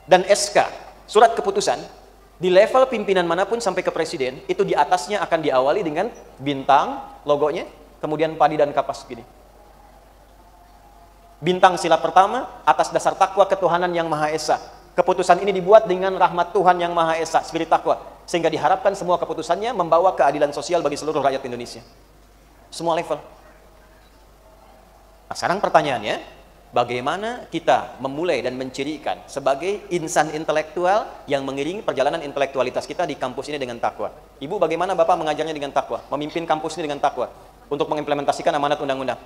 dan SK, surat keputusan, di level pimpinan manapun sampai ke presiden, itu di atasnya akan diawali dengan bintang, logonya, kemudian padi dan kapas gini. Bintang sila pertama, atas dasar takwa ketuhanan Yang Maha Esa. Keputusan ini dibuat dengan rahmat Tuhan Yang Maha Esa, spirit takwa. Sehingga diharapkan semua keputusannya membawa keadilan sosial bagi seluruh rakyat Indonesia. Semua level. Nah, sekarang pertanyaannya, bagaimana kita memulai dan mencirikan sebagai insan intelektual yang mengiringi perjalanan intelektualitas kita di kampus ini dengan takwa? Ibu, bagaimana Bapak mengajarnya dengan takwa? Memimpin kampus ini dengan takwa untuk mengimplementasikan amanat undang-undang.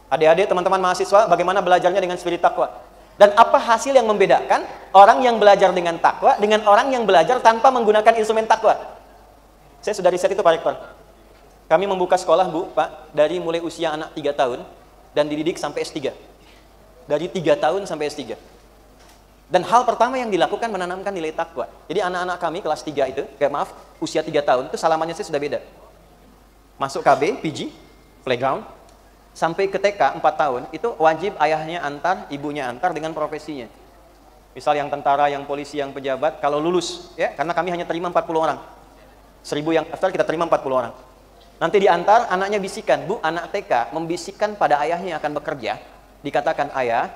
Adik-adik, teman-teman mahasiswa, bagaimana belajarnya dengan spirit takwa? Dan apa hasil yang membedakan orang yang belajar dengan takwa dengan orang yang belajar tanpa menggunakan instrumen takwa? Saya sudah riset itu, Pak Rektor. Kami membuka sekolah, Bu, Pak, dari mulai usia anak 3 tahun dan dididik sampai S3. Dari 3 tahun sampai S3. Dan hal pertama yang dilakukan menanamkan nilai takwa. Jadi anak-anak kami kelas 3 itu, usia 3 tahun itu salamannya sih sudah beda. Masuk KB, PG, playground, sampai ke TK 4 tahun, itu wajib ayahnya antar, ibunya antar dengan profesinya. Misal yang tentara, yang polisi, yang pejabat, kalau lulus, ya, karena kami hanya terima 40 orang. 1000 yang daftar kita terima 40 orang. Nanti diantar, anaknya bisikan, Bu, anak TK membisikkan pada ayahnya yang akan bekerja, dikatakan, ayah,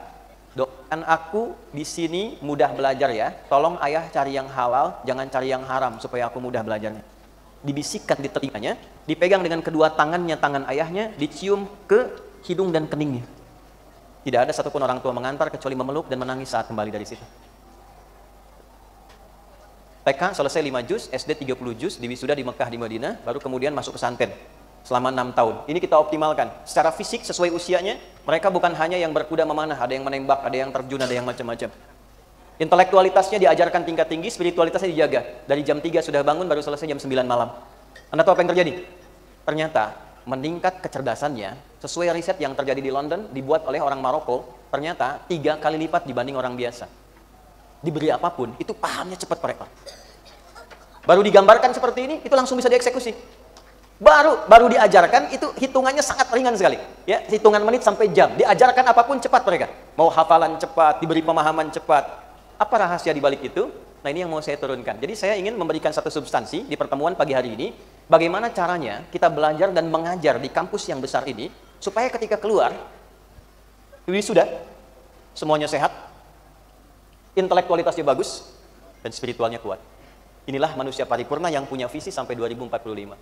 doakan aku di sini mudah belajar ya, tolong ayah cari yang halal, jangan cari yang haram, supaya aku mudah belajarnya. Dibisikkan di telinganya, dipegang dengan kedua tangannya, tangan ayahnya, dicium ke hidung dan keningnya. Tidak ada satupun orang tua mengantar, kecuali memeluk dan menangis saat kembali dari situ. TK selesai 5 juz, SD 30 juz, diwisuda di Mekah, di Madinah, baru kemudian masuk pesantren selama 6 tahun. Ini kita optimalkan. Secara fisik sesuai usianya, mereka bukan hanya yang berkuda memanah, ada yang menembak, ada yang terjun, ada yang macam-macam. Intelektualitasnya diajarkan tingkat tinggi, spiritualitasnya dijaga. Dari jam 3 sudah bangun, baru selesai jam 9 malam. Anda tahu apa yang terjadi? Ternyata meningkat kecerdasannya, sesuai riset yang terjadi di London, dibuat oleh orang Maroko, ternyata 3 kali lipat dibanding orang biasa. Diberi apapun, itu pahamnya cepat, Pak Rektor. Baru digambarkan seperti ini, itu langsung bisa dieksekusi. Baru diajarkan, itu hitungannya sangat ringan sekali. Ya, hitungan menit sampai jam. Diajarkan apapun cepat mereka. Mau hafalan cepat, diberi pemahaman cepat. Apa rahasia di balik itu? Nah, ini yang mau saya turunkan. Jadi saya ingin memberikan satu substansi di pertemuan pagi hari ini. Bagaimana caranya kita belajar dan mengajar di kampus yang besar ini, supaya ketika keluar, wisuda, semuanya sehat, intelektualitasnya bagus, dan spiritualnya kuat. Inilah manusia paripurna yang punya visi sampai 2045.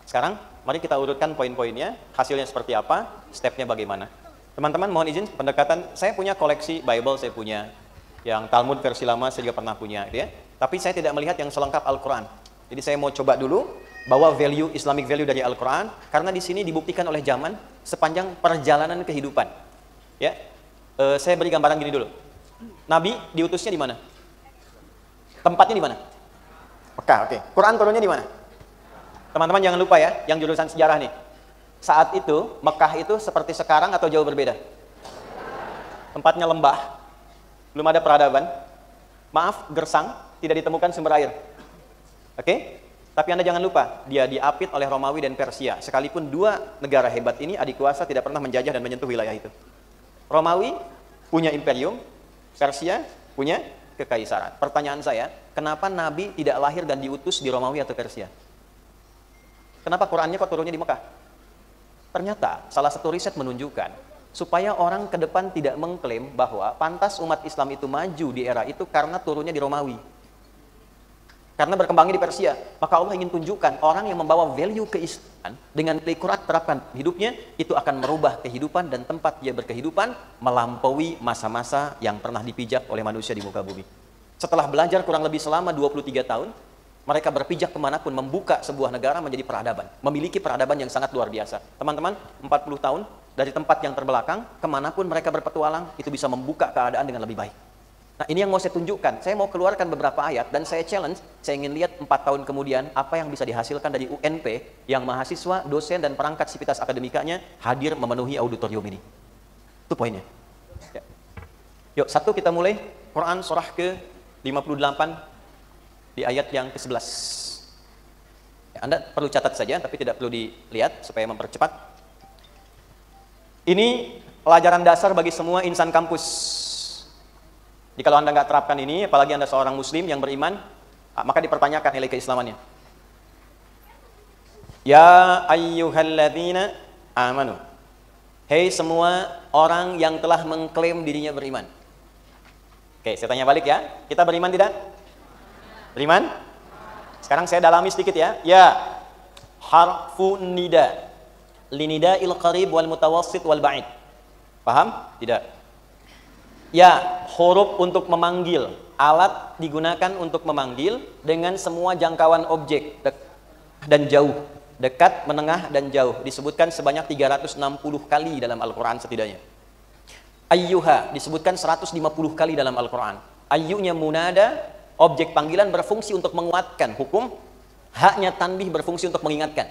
Sekarang, mari kita urutkan poin-poinnya, hasilnya seperti apa, stepnya bagaimana. Teman-teman, mohon izin pendekatan, saya punya koleksi Bible, saya punya yang Talmud versi lama, saya juga pernah punya, ya. Tapi saya tidak melihat yang selengkap Al-Quran. Jadi saya mau coba dulu, bawa value, Islamic value dari Al-Quran, karena di sini dibuktikan oleh zaman, sepanjang perjalanan kehidupan. Ya, saya beri gambaran gini dulu. Nabi diutusnya di mana? Tempatnya di mana? Mekah, oke. Quran turunnya di mana? Teman-teman jangan lupa ya, yang jurusan sejarah nih. Saat itu, Mekah itu seperti sekarang atau jauh berbeda? Tempatnya lembah, belum ada peradaban. Maaf, gersang, tidak ditemukan sumber air. Oke? Tapi Anda jangan lupa, dia diapit oleh Romawi dan Persia. Sekalipun 2 negara hebat ini adik kuasa tidak pernah menjajah dan menyentuh wilayah itu. Romawi punya imperium, Persia punya kekaisaran. Pertanyaan saya, kenapa Nabi tidak lahir dan diutus di Romawi atau Persia? Kenapa Qurannya kok turunnya di Mekah? Ternyata salah satu riset menunjukkan supaya orang ke depan tidak mengklaim bahwa pantas umat Islam itu maju di era itu karena turunnya di Romawi, karena berkembangnya di Persia. Maka Allah ingin tunjukkan orang yang membawa value keislaman dengan nilai Quran terapkan hidupnya, itu akan merubah kehidupan dan tempat dia berkehidupan melampaui masa-masa yang pernah dipijak oleh manusia di muka bumi. Setelah belajar kurang lebih selama 23 tahun, mereka berpijak kemanapun, membuka sebuah negara menjadi peradaban, memiliki peradaban yang sangat luar biasa. Teman-teman, 40 tahun dari tempat yang terbelakang, kemanapun mereka berpetualang, itu bisa membuka keadaan dengan lebih baik. Nah, ini yang mau saya tunjukkan. Saya mau keluarkan beberapa ayat dan saya challenge, saya ingin lihat 4 tahun kemudian apa yang bisa dihasilkan dari UNP yang mahasiswa, dosen, dan perangkat sivitas akademikanya hadir memenuhi auditorium ini. Itu poinnya. Ya. Yuk, satu kita mulai. Quran surah ke-58 di ayat yang ke-11. Ya, Anda perlu catat saja, tapi tidak perlu dilihat supaya mempercepat. Ini pelajaran dasar bagi semua insan kampus. Jadi kalau Anda nggak terapkan ini, apalagi Anda seorang muslim yang beriman, maka dipertanyakan nilai keislamannya. Ya ayyuhalladzina amanu. Hei semua orang yang telah mengklaim dirinya beriman. Oke, saya tanya balik ya. Kita beriman tidak? Beriman? Sekarang saya dalami sedikit ya. Ya, harfu nida. Linida'il qarib wal mutawassit wal ba'id. Paham? Tidak. Ya, huruf untuk memanggil, alat digunakan untuk memanggil dengan semua jangkauan objek dan jauh, dekat, menengah, dan jauh. Disebutkan sebanyak 360 kali dalam Al-Quran setidaknya. Ayyuha disebutkan 150 kali dalam Al-Quran. Ayyunya munada, objek panggilan berfungsi untuk menguatkan hukum, haknya tanbih berfungsi untuk mengingatkan.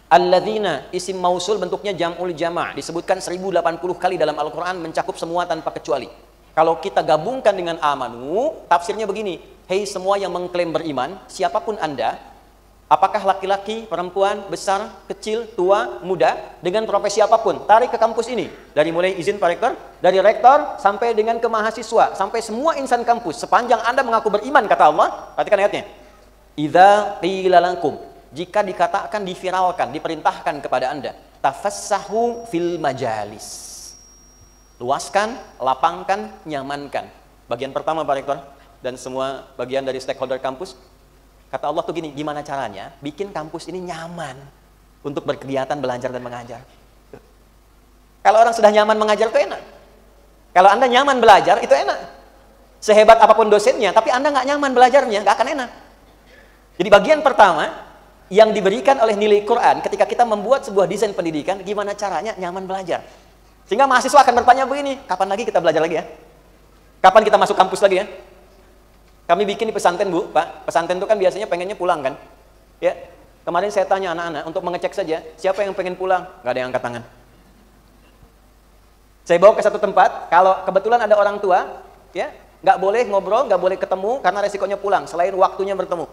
Alladzina, isim mausul bentuknya jam'ul jama', disebutkan 1080 kali dalam Al-Quran, mencakup semua tanpa kecuali. Kalau kita gabungkan dengan amanu, tafsirnya begini: hei semua yang mengklaim beriman, siapapun Anda, apakah laki-laki, perempuan, besar, kecil, tua, muda, dengan profesi apapun, tarik ke kampus ini. Dari mulai izin Pak Rektor, dari rektor sampai dengan ke mahasiswa, sampai semua insan kampus, sepanjang Anda mengaku beriman, kata Allah, perhatikan ayatnya. Idza qila lakum, jika dikatakan, diviralkan, diperintahkan kepada Anda, tafassahu fil majalis. Luaskan, lapangkan, nyamankan. Bagian pertama Pak Rektor dan semua bagian dari stakeholder kampus, kata Allah tuh gini, gimana caranya bikin kampus ini nyaman untuk berkegiatan belajar dan mengajar. Kalau orang sudah nyaman mengajar itu enak. Kalau Anda nyaman belajar itu enak. Sehebat apapun dosennya, tapi Anda nggak nyaman belajarnya, nggak akan enak. Jadi bagian pertama yang diberikan oleh nilai Quran ketika kita membuat sebuah desain pendidikan, gimana caranya nyaman belajar. Sehingga mahasiswa akan bertanya begini, kapan lagi kita belajar lagi ya? Kapan kita masuk kampus lagi ya? Kami bikin di pesantren, Bu, Pak. Pesantren itu kan biasanya pengennya pulang kan? Ya. Kemarin saya tanya anak-anak untuk mengecek saja, siapa yang pengen pulang? Nggak ada yang angkat tangan. Saya bawa ke satu tempat, kalau kebetulan ada orang tua, ya, nggak boleh ngobrol, nggak boleh ketemu karena resikonya pulang selain waktunya bertemu.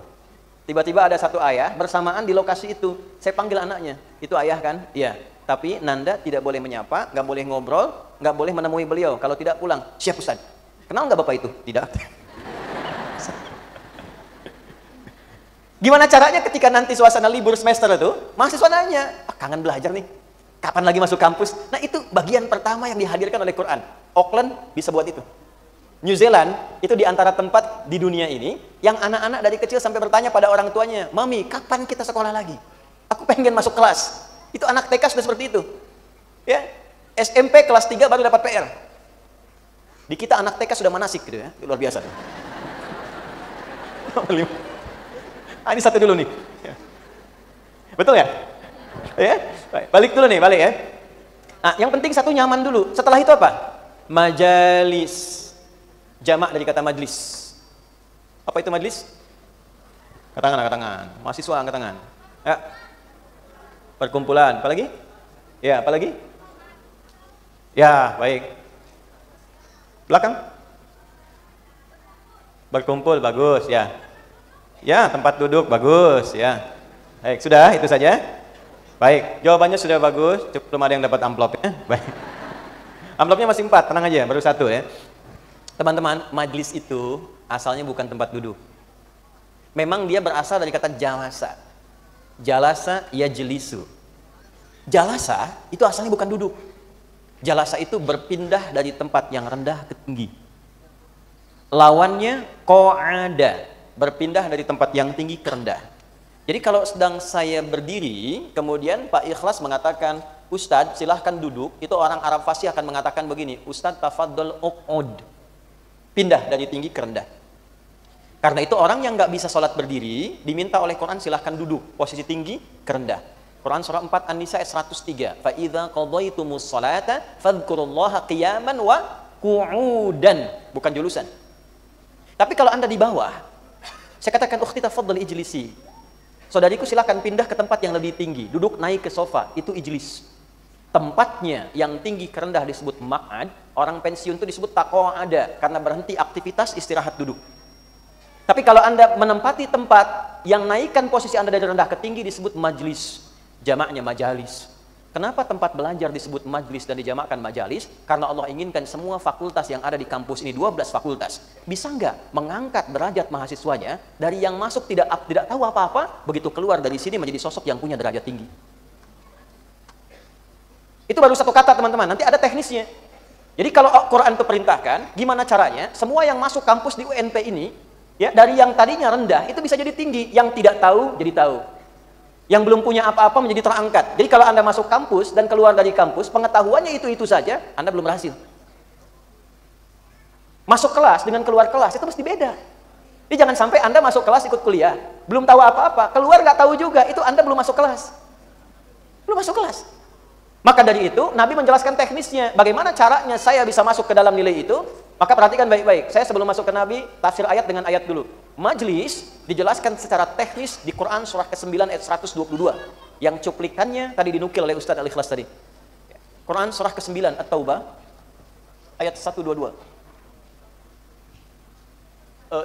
Tiba-tiba ada satu ayah bersamaan di lokasi itu. Saya panggil anaknya, itu ayah kan? Iya. Tapi Nanda tidak boleh menyapa, nggak boleh ngobrol, nggak boleh menemui beliau. Kalau tidak pulang, siap Ustaz. Kenal nggak bapak itu? Tidak. Gimana caranya ketika nanti suasana libur semester itu, mahasiswa nanya, kangen belajar nih, kapan lagi masuk kampus? Nah itu bagian pertama yang dihadirkan oleh Quran. Auckland bisa buat itu. New Zealand itu di antara tempat di dunia ini yang anak-anak dari kecil sampai bertanya pada orang tuanya, Mami, kapan kita sekolah lagi? Aku pengen masuk kelas. Itu anak TK sudah seperti itu. Ya, SMP kelas 3 baru dapat PR. Di kita anak TK sudah manasik gitu ya, luar biasa. Ini satu dulu nih. Betul ya? Ya, balik dulu nih, balik ya. Nah, yang penting satu nyaman dulu. Setelah itu apa? Majalis. Jamak dari kata majlis. Apa itu majlis? Angkat tangan, angkat tangan. Mahasiswa angkat tangan. Ya. Perkumpulan. Apa lagi? Ya, apa lagi? Ya, baik. Belakang. Berkumpul, bagus ya. Ya, tempat duduk, bagus ya. Baik, sudah itu saja. Baik, jawabannya sudah bagus. Belum ada yang dapat amplopnya. Baik. Amplopnya masih 4, tenang aja, baru 1 ya. Teman-teman, majlis itu asalnya bukan tempat duduk. Memang dia berasal dari kata jalasa. Jalasa yajlisu. Jalasa itu asalnya bukan duduk. Jalasa itu berpindah dari tempat yang rendah ke tinggi. Lawannya qa'ada, berpindah dari tempat yang tinggi ke rendah. Jadi kalau sedang saya berdiri, kemudian Pak Ikhlas mengatakan, Ustadz silahkan duduk, itu orang Arab fasih akan mengatakan begini, Ustadz tafaddal uq'ud, pindah dari tinggi ke rendah. Karena itu orang yang nggak bisa sholat berdiri, diminta oleh Quran silahkan duduk, posisi tinggi ke rendah. Quran surah 4 An-Nisa ayat 103. Fa idza qadaytumus sholata fadhkurullaha qiyaman wa qu'udan, bukan julusan. Tapi kalau Anda di bawah, saya katakan ukhti tafaddal ijlisi. Saudariku silakan pindah ke tempat yang lebih tinggi, duduk naik ke sofa, itu ijlis. Tempatnya yang tinggi ke rendah disebut maq'ad, orang pensiun itu disebut taqa'ada karena berhenti aktivitas istirahat duduk. Tapi kalau Anda menempati tempat yang naikkan posisi Anda dari rendah ke tinggi disebut majlis. Jamaknya majalis. Kenapa tempat belajar disebut majlis dan dijamakkan majalis? Karena Allah inginkan semua fakultas yang ada di kampus ini, 12 fakultas, bisa nggak mengangkat derajat mahasiswanya dari yang masuk tidak tahu apa-apa, begitu keluar dari sini menjadi sosok yang punya derajat tinggi. Itu baru satu kata teman-teman, nanti ada teknisnya. Jadi kalau Quran itu perintahkan, gimana caranya? Semua yang masuk kampus di UNP ini, ya dari yang tadinya rendah, itu bisa jadi tinggi. Yang tidak tahu, jadi tahu. Yang belum punya apa-apa menjadi terangkat. Jadi kalau Anda masuk kampus dan keluar dari kampus, pengetahuannya itu-itu saja, Anda belum berhasil. Masuk kelas dengan keluar kelas, itu mesti beda. Jadi jangan sampai Anda masuk kelas ikut kuliah, belum tahu apa-apa, keluar nggak tahu juga, itu Anda belum masuk kelas. Belum masuk kelas. Maka dari itu, Nabi menjelaskan teknisnya, bagaimana caranya saya bisa masuk ke dalam nilai itu. Maka perhatikan baik-baik, saya sebelum masuk ke Nabi, tafsir ayat dengan ayat dulu. Majlis dijelaskan secara teknis di Quran surah ke-9 ayat 122. Yang cuplikannya tadi dinukil oleh Ustadz Al-Ikhlas tadi. Quran surah ke-9 At-Taubah ayat 122.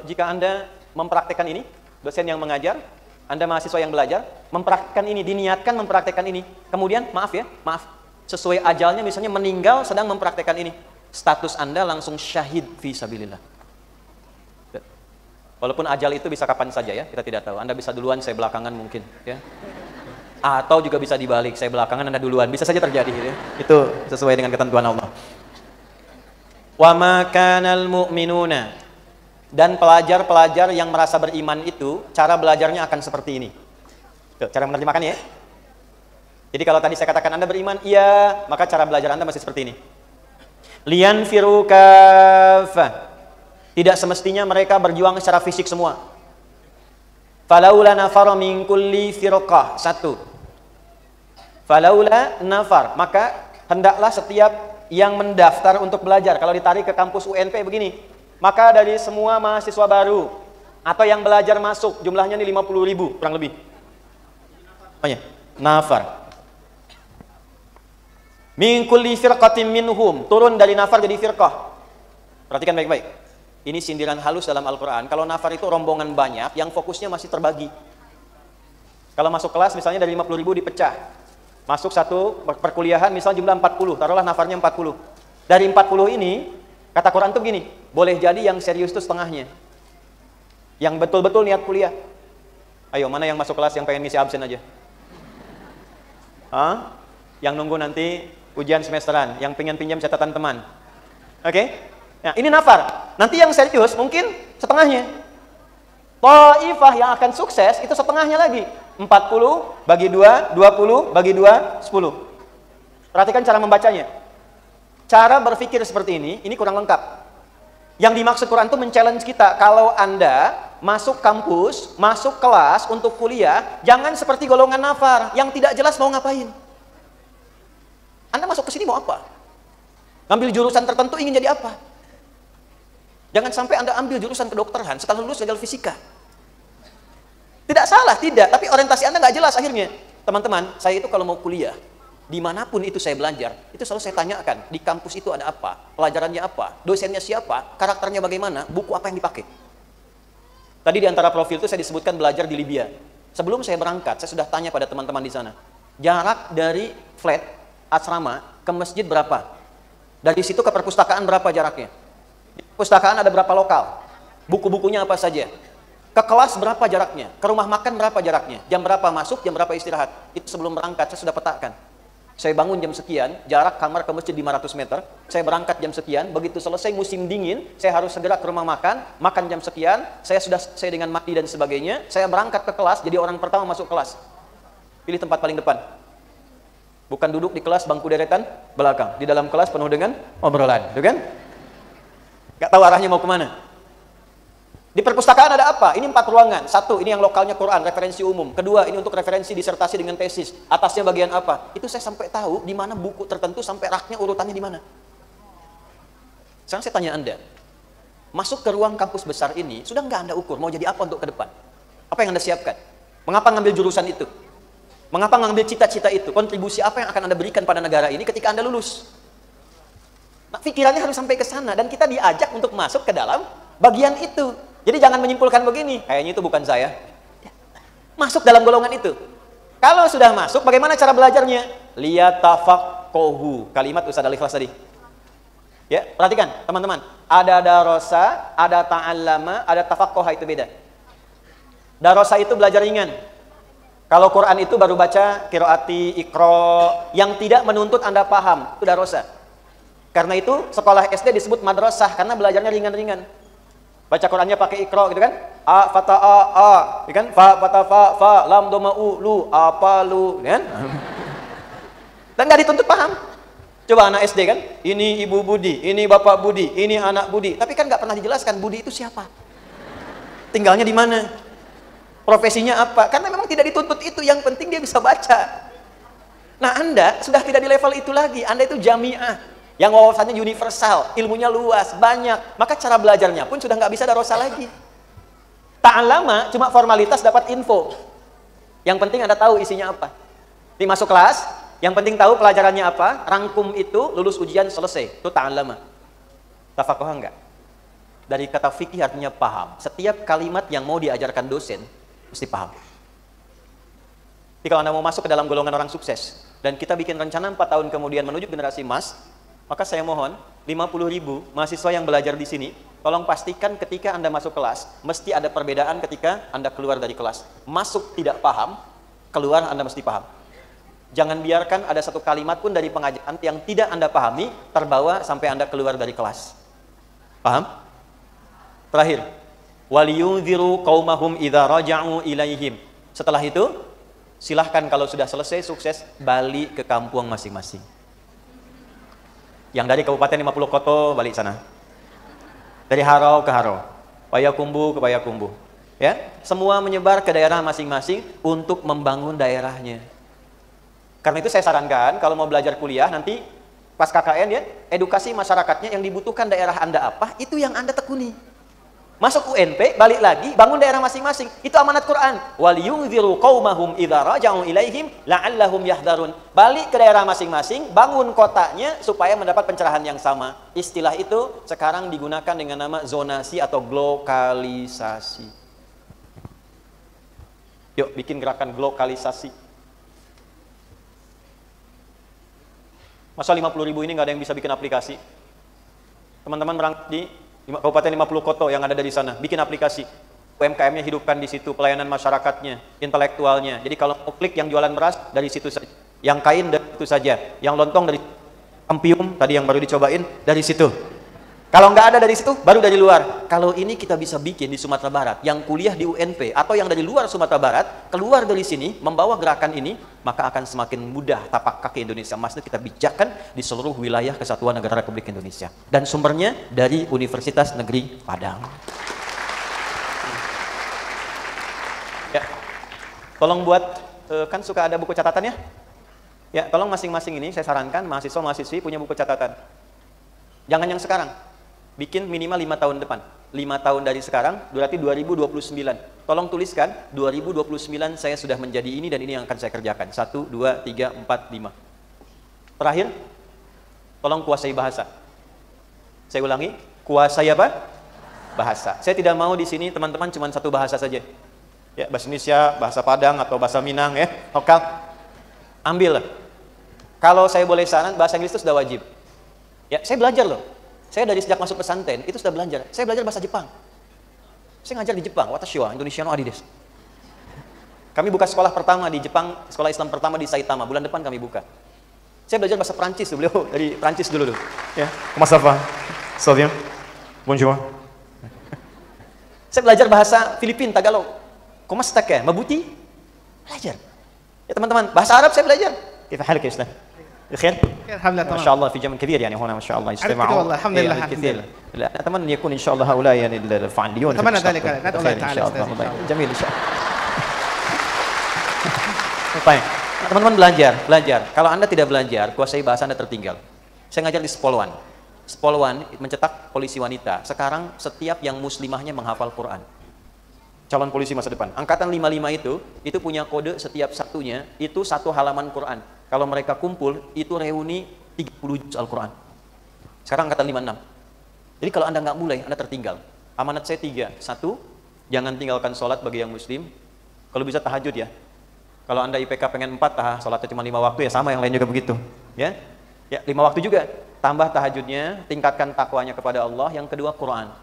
Jika Anda mempraktekkan ini, dosen yang mengajar, Anda mahasiswa yang belajar, mempraktekkan ini, diniatkan mempraktekkan ini. Kemudian, maaf, sesuai ajalnya misalnya meninggal sedang mempraktekkan ini. Status Anda langsung syahid fi sabilillah. Walaupun ajal itu bisa kapan saja ya, kita tidak tahu. Anda bisa duluan, saya belakangan mungkin, ya. Atau juga bisa dibalik, saya belakangan, Anda duluan. Bisa saja terjadi, ya. Itu sesuai dengan ketentuan Allah. Wa ma kanal mu'minuna, dan pelajar-pelajar yang merasa beriman itu, cara belajarnya akan seperti ini. Tuh, cara menerjemahkannya ya. Jadi kalau tadi saya katakan Anda beriman, iya, maka cara belajar Anda masih seperti ini. Liyanfiru kaffah, tidak semestinya mereka berjuang secara fisik semua. Falaula nafara min kulli firqah, satu. Falaula nafar, maka hendaklah setiap yang mendaftar untuk belajar, kalau ditarik ke kampus UNP begini, maka dari semua mahasiswa baru atau yang belajar masuk, jumlahnya nih 50.000 kurang lebih. Nafar. Min kulli firqatin minhum, turun dari nafar jadi firqah. Perhatikan baik-baik. Ini sindiran halus dalam Al-Quran. Kalau nafar itu rombongan banyak yang fokusnya masih terbagi. Kalau masuk kelas misalnya dari 50.000 dipecah. Masuk satu perkuliahan misalnya jumlah 40, taruhlah nafarnya 40. Dari 40 ini, kata Quran tuh begini, boleh jadi yang serius itu setengahnya. Yang betul-betul niat kuliah. Ayo, mana yang masuk kelas yang pengen ngisi absen aja? Yang nunggu nanti ujian semesteran, yang pengen pinjam catatan teman. Oke? Nah, ini nafar. Nanti yang serius mungkin setengahnya. Taifah yang akan sukses itu setengahnya lagi. 40 bagi 2, 20 bagi 2, 10. Perhatikan cara membacanya. Cara berpikir seperti ini kurang lengkap. Yang dimaksud Quran itu men-challenge kita. Kalau Anda masuk kampus, masuk kelas untuk kuliah, jangan seperti golongan nafar yang tidak jelas mau ngapain. Anda masuk ke sini mau apa? Ngambil jurusan tertentu ingin jadi apa? Jangan sampai Anda ambil jurusan kedokteran, setelah lulus gagal fisika. Tidak salah, tidak. Tapi orientasi Anda nggak jelas akhirnya. Teman-teman, saya itu kalau mau kuliah, dimanapun itu saya belajar, itu selalu saya tanyakan, di kampus itu ada apa? Pelajarannya apa? Dosennya siapa? Karakternya bagaimana? Buku apa yang dipakai? Tadi di antara profil itu saya disebutkan belajar di Libya. Sebelum saya berangkat, saya sudah tanya pada teman-teman di sana. Jarak dari flat, asrama, ke masjid berapa? Dari situ ke perpustakaan berapa jaraknya? Di perpustakaan ada berapa lokal? Buku-bukunya apa saja? Ke kelas berapa jaraknya? Ke rumah makan berapa jaraknya? Jam berapa masuk, jam berapa istirahat? Itu sebelum berangkat, saya sudah petakan. Saya bangun jam sekian, jarak kamar ke masjid 500 meter, saya berangkat jam sekian, begitu selesai musim dingin, saya harus segera ke rumah makan jam sekian, saya sudah selesai dengan mandi dan sebagainya, saya berangkat ke kelas, jadi orang pertama masuk kelas. Pilih tempat paling depan. Bukan duduk di kelas bangku deretan belakang, di dalam kelas penuh dengan obrolan, gitu kan? Gak tahu arahnya mau kemana. Di perpustakaan ada apa? Ini 4 ruangan. 1, ini yang lokalnya Quran, referensi umum. 2, ini untuk referensi disertasi dengan tesis. Atasnya bagian apa? Itu saya sampai tahu di mana buku tertentu sampai raknya urutannya di mana. Sekarang saya tanya Anda, masuk ke ruang kampus besar ini, sudah nggak Anda ukur mau jadi apa untuk ke depan? Apa yang Anda siapkan? Mengapa ngambil jurusan itu? Mengapa ngambil cita-cita itu? Kontribusi apa yang akan Anda berikan pada negara ini ketika Anda lulus? Nah, pikirannya harus sampai ke sana dan kita diajak untuk masuk ke dalam bagian itu. Jadi jangan menyimpulkan begini, kayaknya itu bukan saya. Masuk dalam golongan itu. Kalau sudah masuk, bagaimana cara belajarnya? Liyatafaqahu. Kalimat Ustaz Al-Ikhlas tadi. Ya, perhatikan teman-teman. Ada darosa, ada ta'allama, ada tafaqaha, itu beda. Darosa itu belajar ringan. Kalau Quran itu baru baca qiraati, iqra, yang tidak menuntut Anda paham, itu darosa. Karena itu sekolah SD disebut madrasah karena belajarnya ringan-ringan. Baca Qurannya pakai iqra gitu kan? A fata a, gitu kan? Fa fata fa, lam doma u lu, apa lu, kan? Dan nggak dituntut paham. Coba anak SD kan? Ini Ibu Budi, ini Bapak Budi, ini anak Budi. Tapi kan nggak pernah dijelaskan Budi itu siapa? Tinggalnya di mana? Profesinya apa? Karena memang tidak dituntut itu, yang penting dia bisa baca. Nah, Anda sudah tidak di level itu lagi. Anda itu jamiah. Yang wawasannya universal, ilmunya luas, banyak. Maka cara belajarnya pun sudah nggak bisa darosa lagi. Ta'allama cuma formalitas dapat info. Yang penting Anda tahu isinya apa. Di masuk kelas, yang penting tahu pelajarannya apa, rangkum itu, lulus ujian, selesai. Itu ta'allama. Tafaqaha enggak? Dari kata fikih artinya paham. Setiap kalimat yang mau diajarkan dosen, mesti paham. Jadi kalau Anda mau masuk ke dalam golongan orang sukses, dan kita bikin rencana 4 tahun kemudian menuju generasi emas, maka saya mohon 50.000 mahasiswa yang belajar di sini, tolong pastikan ketika Anda masuk kelas, mesti ada perbedaan ketika Anda keluar dari kelas. Masuk tidak paham, keluar Anda mesti paham. Jangan biarkan ada satu kalimat pun dari pengajaran yang tidak Anda pahami, terbawa sampai Anda keluar dari kelas. Paham? Terakhir, waliyunziru qaumahum idza raja'u ilaihim. Setelah itu, silahkan kalau sudah selesai sukses, balik ke kampung masing-masing. Yang dari Kabupaten 50 Koto balik sana. Dari Harau ke Harau, Payakumbuh ke Payakumbuh. Ya, semua menyebar ke daerah masing-masing untuk membangun daerahnya. Karena itu saya sarankan kalau mau belajar kuliah nanti pas KKN ya, edukasi masyarakatnya yang dibutuhkan daerah Anda apa, itu yang Anda tekuni. Masuk UNP, balik lagi, bangun daerah masing-masing. Itu amanat Quran. Waliyunziru qaumahum idza raja'u ilaihim la'allahum yahdharun. Balik ke daerah masing-masing, bangun kotanya supaya mendapat pencerahan yang sama. Istilah itu sekarang digunakan dengan nama zonasi atau glokalisasi. Yuk, bikin gerakan glokalisasi. Masa 50.000 ini nggak ada yang bisa bikin aplikasi? Teman-teman berangkat di Kabupaten 50 Koto yang ada dari sana, bikin aplikasi. UMKM-nya hidupkan di situ, pelayanan masyarakatnya, intelektualnya. Jadi kalau mau klik yang jualan beras, dari situ saja. Yang kain, dari situ saja. Yang lontong, dari ampium, tadi yang baru dicobain, dari situ. Kalau nggak ada dari situ, baru dari luar. Kalau ini kita bisa bikin di Sumatera Barat, yang kuliah di UNP, atau yang dari luar Sumatera Barat, keluar dari sini, membawa gerakan ini, maka akan semakin mudah tapak kaki Indonesia Emas itu kita bijakkan di seluruh wilayah Kesatuan Negara Republik Indonesia. Dan sumbernya dari Universitas Negeri Padang. Ya, tolong buat, kan suka ada buku catatannya? Ya, tolong masing-masing ini saya sarankan mahasiswa-mahasiswi punya buku catatan. Jangan yang sekarang. Bikin minimal 5 tahun depan. 5 tahun dari sekarang, berarti 2029. Tolong tuliskan, 2029 saya sudah menjadi ini dan ini yang akan saya kerjakan. 1, 2, 3, 4, 5. Terakhir, tolong kuasai bahasa. Saya ulangi, kuasai apa? Bahasa. Saya tidak mau di sini teman-teman cuma satu bahasa saja. Ya, bahasa Indonesia, bahasa Padang atau bahasa Minang ya, lokal. Ambil. Kalau saya boleh saran, bahasa Inggris itu sudah wajib. Ya, saya belajar loh. Saya dari sejak masuk pesantren itu sudah belajar. Saya belajar bahasa Jepang. Saya ngajar di Jepang, watashi wa Indonesia no adi desu. Kami buka sekolah pertama di Jepang, sekolah Islam pertama di Saitama. Bulan depan kami buka. Saya belajar bahasa Prancis tuh, beliau dari Prancis dulu tuh. Ya, comment ça va? Ça va bien? Bonjour. Saya belajar bahasa Filipin, Tagalog. Comment ça va? Mabuti? Belajar. Ya teman-teman, bahasa Arab saya belajar. كيف حالك يا أستاذ؟ بخير؟ الحمد لله ما شاء الله في جمع كبير يعني هنا ما شاء الله يجتمعون. والله الحمد لله كثير. لا أتمنى أن يكون إن شاء الله هؤلاء يعني الفعاليون. أتمنى ذلك، ندعو الله تعالى أستاذ. جميل إن شاء الله. Baik. Teman-teman belajar. Kalau Anda tidak belajar, kuasai bahasa Anda tertinggal. Saya ngajar di Spolwan. Spolwan mencetak polisi wanita. Sekarang setiap yang muslimahnya menghafal Quran. Calon polisi masa depan. Angkatan 55 itu punya kode setiap satunya, itu satu halaman Quran. Kalau mereka kumpul, itu reuni 30 juz Al-Quran. Sekarang angkatan 56. Jadi kalau Anda nggak mulai, Anda tertinggal. Amanat saya 3. 1, jangan tinggalkan sholat bagi yang muslim. Kalau bisa tahajud ya. Kalau Anda IPK pengen 4, sholatnya cuma 5 waktu ya, sama yang lain juga begitu. Ya, 5 waktu juga. Tambah tahajudnya, tingkatkan takwanya kepada Allah. Yang kedua, Quran.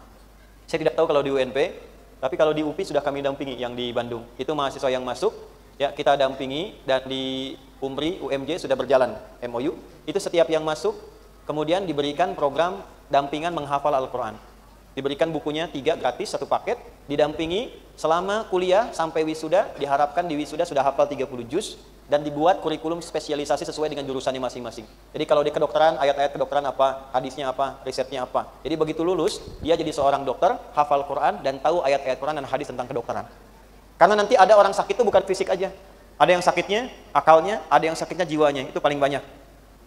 Saya tidak tahu kalau di UNP, tapi kalau di UPI sudah kami dampingi yang di Bandung. Itu mahasiswa yang masuk, ya kita dampingi, dan di UMRI, UMJ sudah berjalan MOU. Itu setiap yang masuk, kemudian diberikan program dampingan menghafal Al-Quran. Diberikan bukunya 3 gratis, 1 paket, didampingi selama kuliah sampai wisuda, diharapkan di wisuda sudah hafal 30 juz, dan dibuat kurikulum spesialisasi sesuai dengan jurusannya masing-masing. Jadi kalau di kedokteran, ayat-ayat kedokteran apa, hadisnya apa, risetnya apa. Jadi begitu lulus, dia jadi seorang dokter, hafal Quran, dan tahu ayat-ayat Quran dan hadis tentang kedokteran. Karena nanti ada orang sakit itu bukan fisik aja. Ada yang sakitnya, akalnya, ada yang sakitnya jiwanya, itu paling banyak.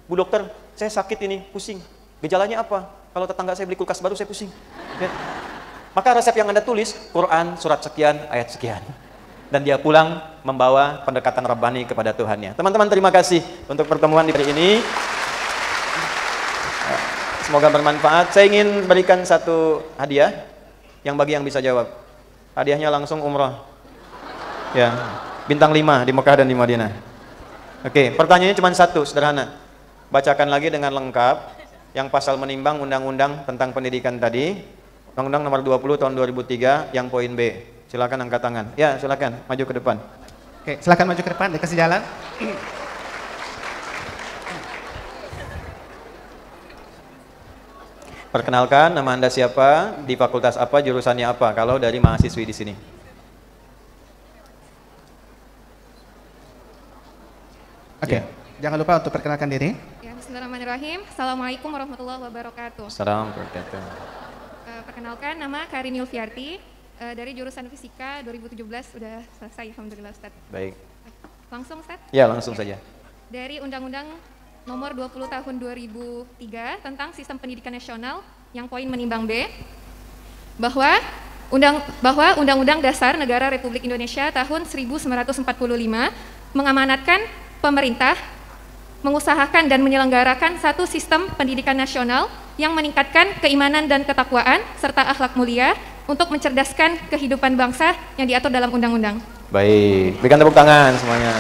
Bu dokter, saya sakit ini, pusing. Gejalanya apa? Kalau tetangga saya beli kulkas baru, saya pusing. Ya. Maka resep yang Anda tulis, Quran, surat sekian, ayat sekian. Dan dia pulang membawa pendekatan Rabbani kepada Tuhannya. Teman-teman, terima kasih untuk pertemuan di hari ini. Semoga bermanfaat. Saya ingin berikan satu hadiah yang bagi yang bisa jawab. Hadiahnya langsung umrah. Ya, bintang 5 di Mekah dan di Madinah. Oke, pertanyaannya cuma satu, sederhana. Bacakan lagi dengan lengkap yang pasal menimbang undang-undang tentang pendidikan tadi. Undang-undang nomor 20 tahun 2003 yang poin B. Silakan angkat tangan. Ya, silakan maju ke depan. Oke, silakan maju ke depan, dikasih jalan. Perkenalkan, nama Anda siapa, di fakultas apa, jurusannya apa, kalau dari mahasiswi di sini. Oke, jangan lupa untuk perkenalkan diri. Ya, bismillahirrahmanirrahim. Assalamualaikum warahmatullahi wabarakatuh. Assalamualaikum. Perkenalkan, nama Karin Yulfiarti, dari jurusan Fisika 2017, sudah selesai, alhamdulillah Ustaz. Baik. Langsung Ustaz? Ya, langsung saja. Dari Undang-Undang nomor 20 tahun 2003 tentang Sistem Pendidikan Nasional yang poin menimbang B, bahwa Undang-Undang Dasar Negara Republik Indonesia tahun 1945 mengamanatkan pemerintah mengusahakan dan menyelenggarakan satu sistem pendidikan nasional yang meningkatkan keimanan dan ketakwaan serta akhlak mulia untuk mencerdaskan kehidupan bangsa yang diatur dalam undang-undang. Baik, berikan tepuk tangan semuanya.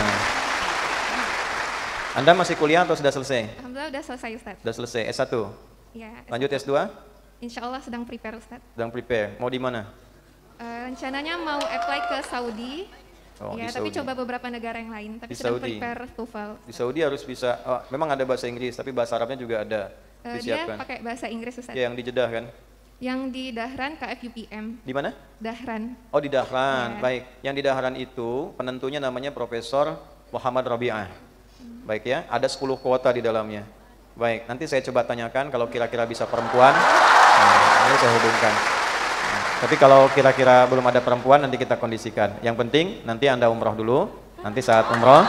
Anda masih kuliah atau sudah selesai? Alhamdulillah sudah selesai Ustaz. Sudah selesai, S1? Ya, Lanjut S2? Insya Allah sedang prepare Ustaz. Sedang prepare, mau di mana? Rencananya mau apply ke Saudi. Oh, ya, di tapi Saudi. coba beberapa negara yang lain. Tapi Di sedang Saudi. prepare TOEFL. Di Saudi harus bisa, memang ada bahasa Inggris, tapi bahasa Arabnya juga ada. Dia Disiapkan. pakai bahasa Inggris Ustaz. Ya, yang di Jeddah kan? Yang di Dahran KFUPM. Di mana? Dahran. Oh, di Dahran. Ya. Baik. Yang di Dahran itu penentunya namanya Profesor Muhammad Rabi'ah. Baik ya, ada 10 kuota di dalamnya. Baik, nanti saya coba tanyakan kalau kira-kira bisa perempuan, ini saya hubungkan. Tapi kalau kira-kira belum ada perempuan, nanti kita kondisikan. Yang penting nanti Anda umroh dulu. Nanti saat umroh,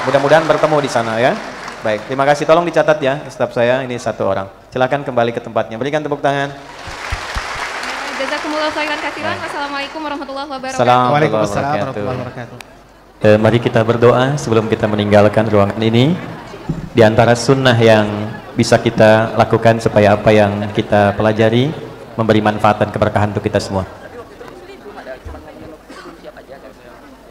mudah-mudahan bertemu di sana ya. Baik, terima kasih. Tolong dicatat ya, staf saya ini 1 orang. Silakan kembali ke tempatnya. Berikan tepuk tangan. Jazakumullah khairan katsiran. Wassalamualaikum warahmatullahi wabarakatuh. Assalamualaikum Waalaikumsalam warahmatullahi wabarakatuh. Mari kita berdoa sebelum kita meninggalkan ruangan ini. Di antara sunnah yang bisa kita lakukan supaya apa yang kita pelajari memberi manfaat dan keberkahan untuk kita semua.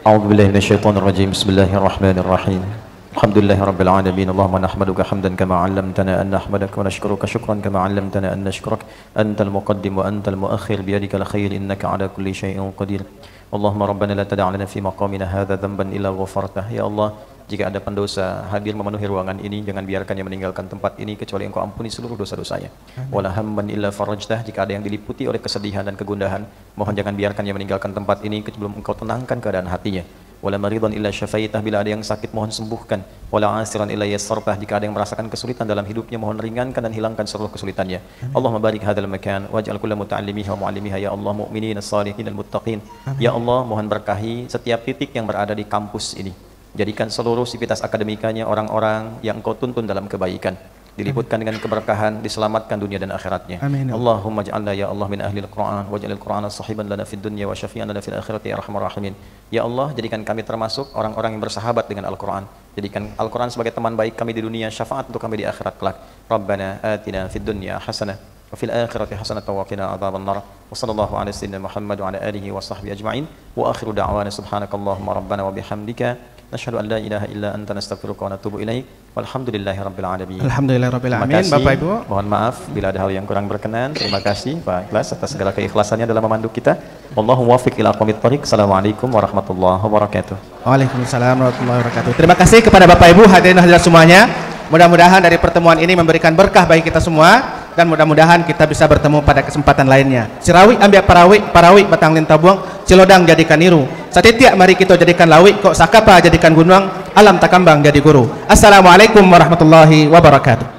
A'udzubillahi minasyaitonir rajim. Bismillahirrahmanirrahim. Alhamdulillahirabbil alamin. Allahumma nahmaduka hamdan kama 'allamtana an nahmadaka wa nashkuruka syukran kama 'allamtana an nashkuraka. Antal muqaddim wa antal muakhir biyadikal khair innaka 'ala kulli syai'in qadir. Allahumma rabbana la tada' lana fi maqamina hadza dhanban illa ghafartah. Ya Allah, jika ada pendosa hadir memenuhi ruangan ini, jangan biarkan dia meninggalkan tempat ini kecuali Engkau ampuni seluruh dosa-dosanya. Wala hamman illa farajtah, jika ada yang diliputi oleh kesedihan dan kegundahan, mohon jangan biarkan dia meninggalkan tempat ini sebelum Engkau tenangkan keadaan hatinya. Wala maridan illa syafaitah, bila ada yang sakit mohon sembuhkan. Wala asiran illa yassartah, jika ada yang merasakan kesulitan dalam hidupnya mohon ringankan dan hilangkan seluruh kesulitannya. Allahumma barik hadzal makan waj'al kulla muta'allimiha wa mu'allimiha ya Allah mu'minin as-salihin al-muttaqin. Ya Allah, mohon berkahi setiap titik yang berada di kampus ini. Jadikan seluruh sivitas akademikanya orang-orang yang Engkau tuntun dalam kebaikan, diliputkan dengan keberkahan, diselamatkan dunia dan akhiratnya. Amin. Allahumma ja'alna ya Allah min ahlil Qur'an waj'alil Qur'ana sahiban lana fid dunya wa syafi'an lana fil akhirati ya arhamar rahimin. Ya Allah, jadikan kami termasuk orang-orang yang bersahabat dengan Al-Qur'an. Jadikan Al-Qur'an sebagai teman baik kami di dunia, syafaat untuk kami di akhirat kelak. Rabbana atina fid dunya hasanah wa fil akhirati hasanah wa qina adzabannar. Wa sallallahu ala sayyidina Muhammad wa ala alihi wa sahbihi ajma'in. Wa akhiru da'wana subhanakallahumma rabbana wa bihamdika nashhadu an la ilaha illa anta nastaghfiruka wa natubu ilaik. Walhamdulillahirabbil alamin. Alhamdulillahirabbil Terima alamin. kasih. Bapak Ibu, Mohon maaf bila ada hal yang kurang berkenan. Terima kasih Pak Ikhlas atas segala keikhlasannya dalam memandu kita. Wallahu muwaffiq ila aqwamit thoriq. Assalamualaikum warahmatullahi wabarakatuh. Waalaikumsalam warahmatullahi wabarakatuh. Terima kasih kepada Bapak Ibu hadirin hadirat semuanya. Mudah-mudahan dari pertemuan ini memberikan berkah bagi kita semua, dan mudah-mudahan kita bisa bertemu pada kesempatan lainnya. Cirawi ambil parawi batang lintah buang, Cilodang jadikan niru. Satitiak mari kita jadikan lawi, kok sakapa jadikan gunung, alam takambang jadi guru. Assalamualaikum warahmatullahi wabarakatuh.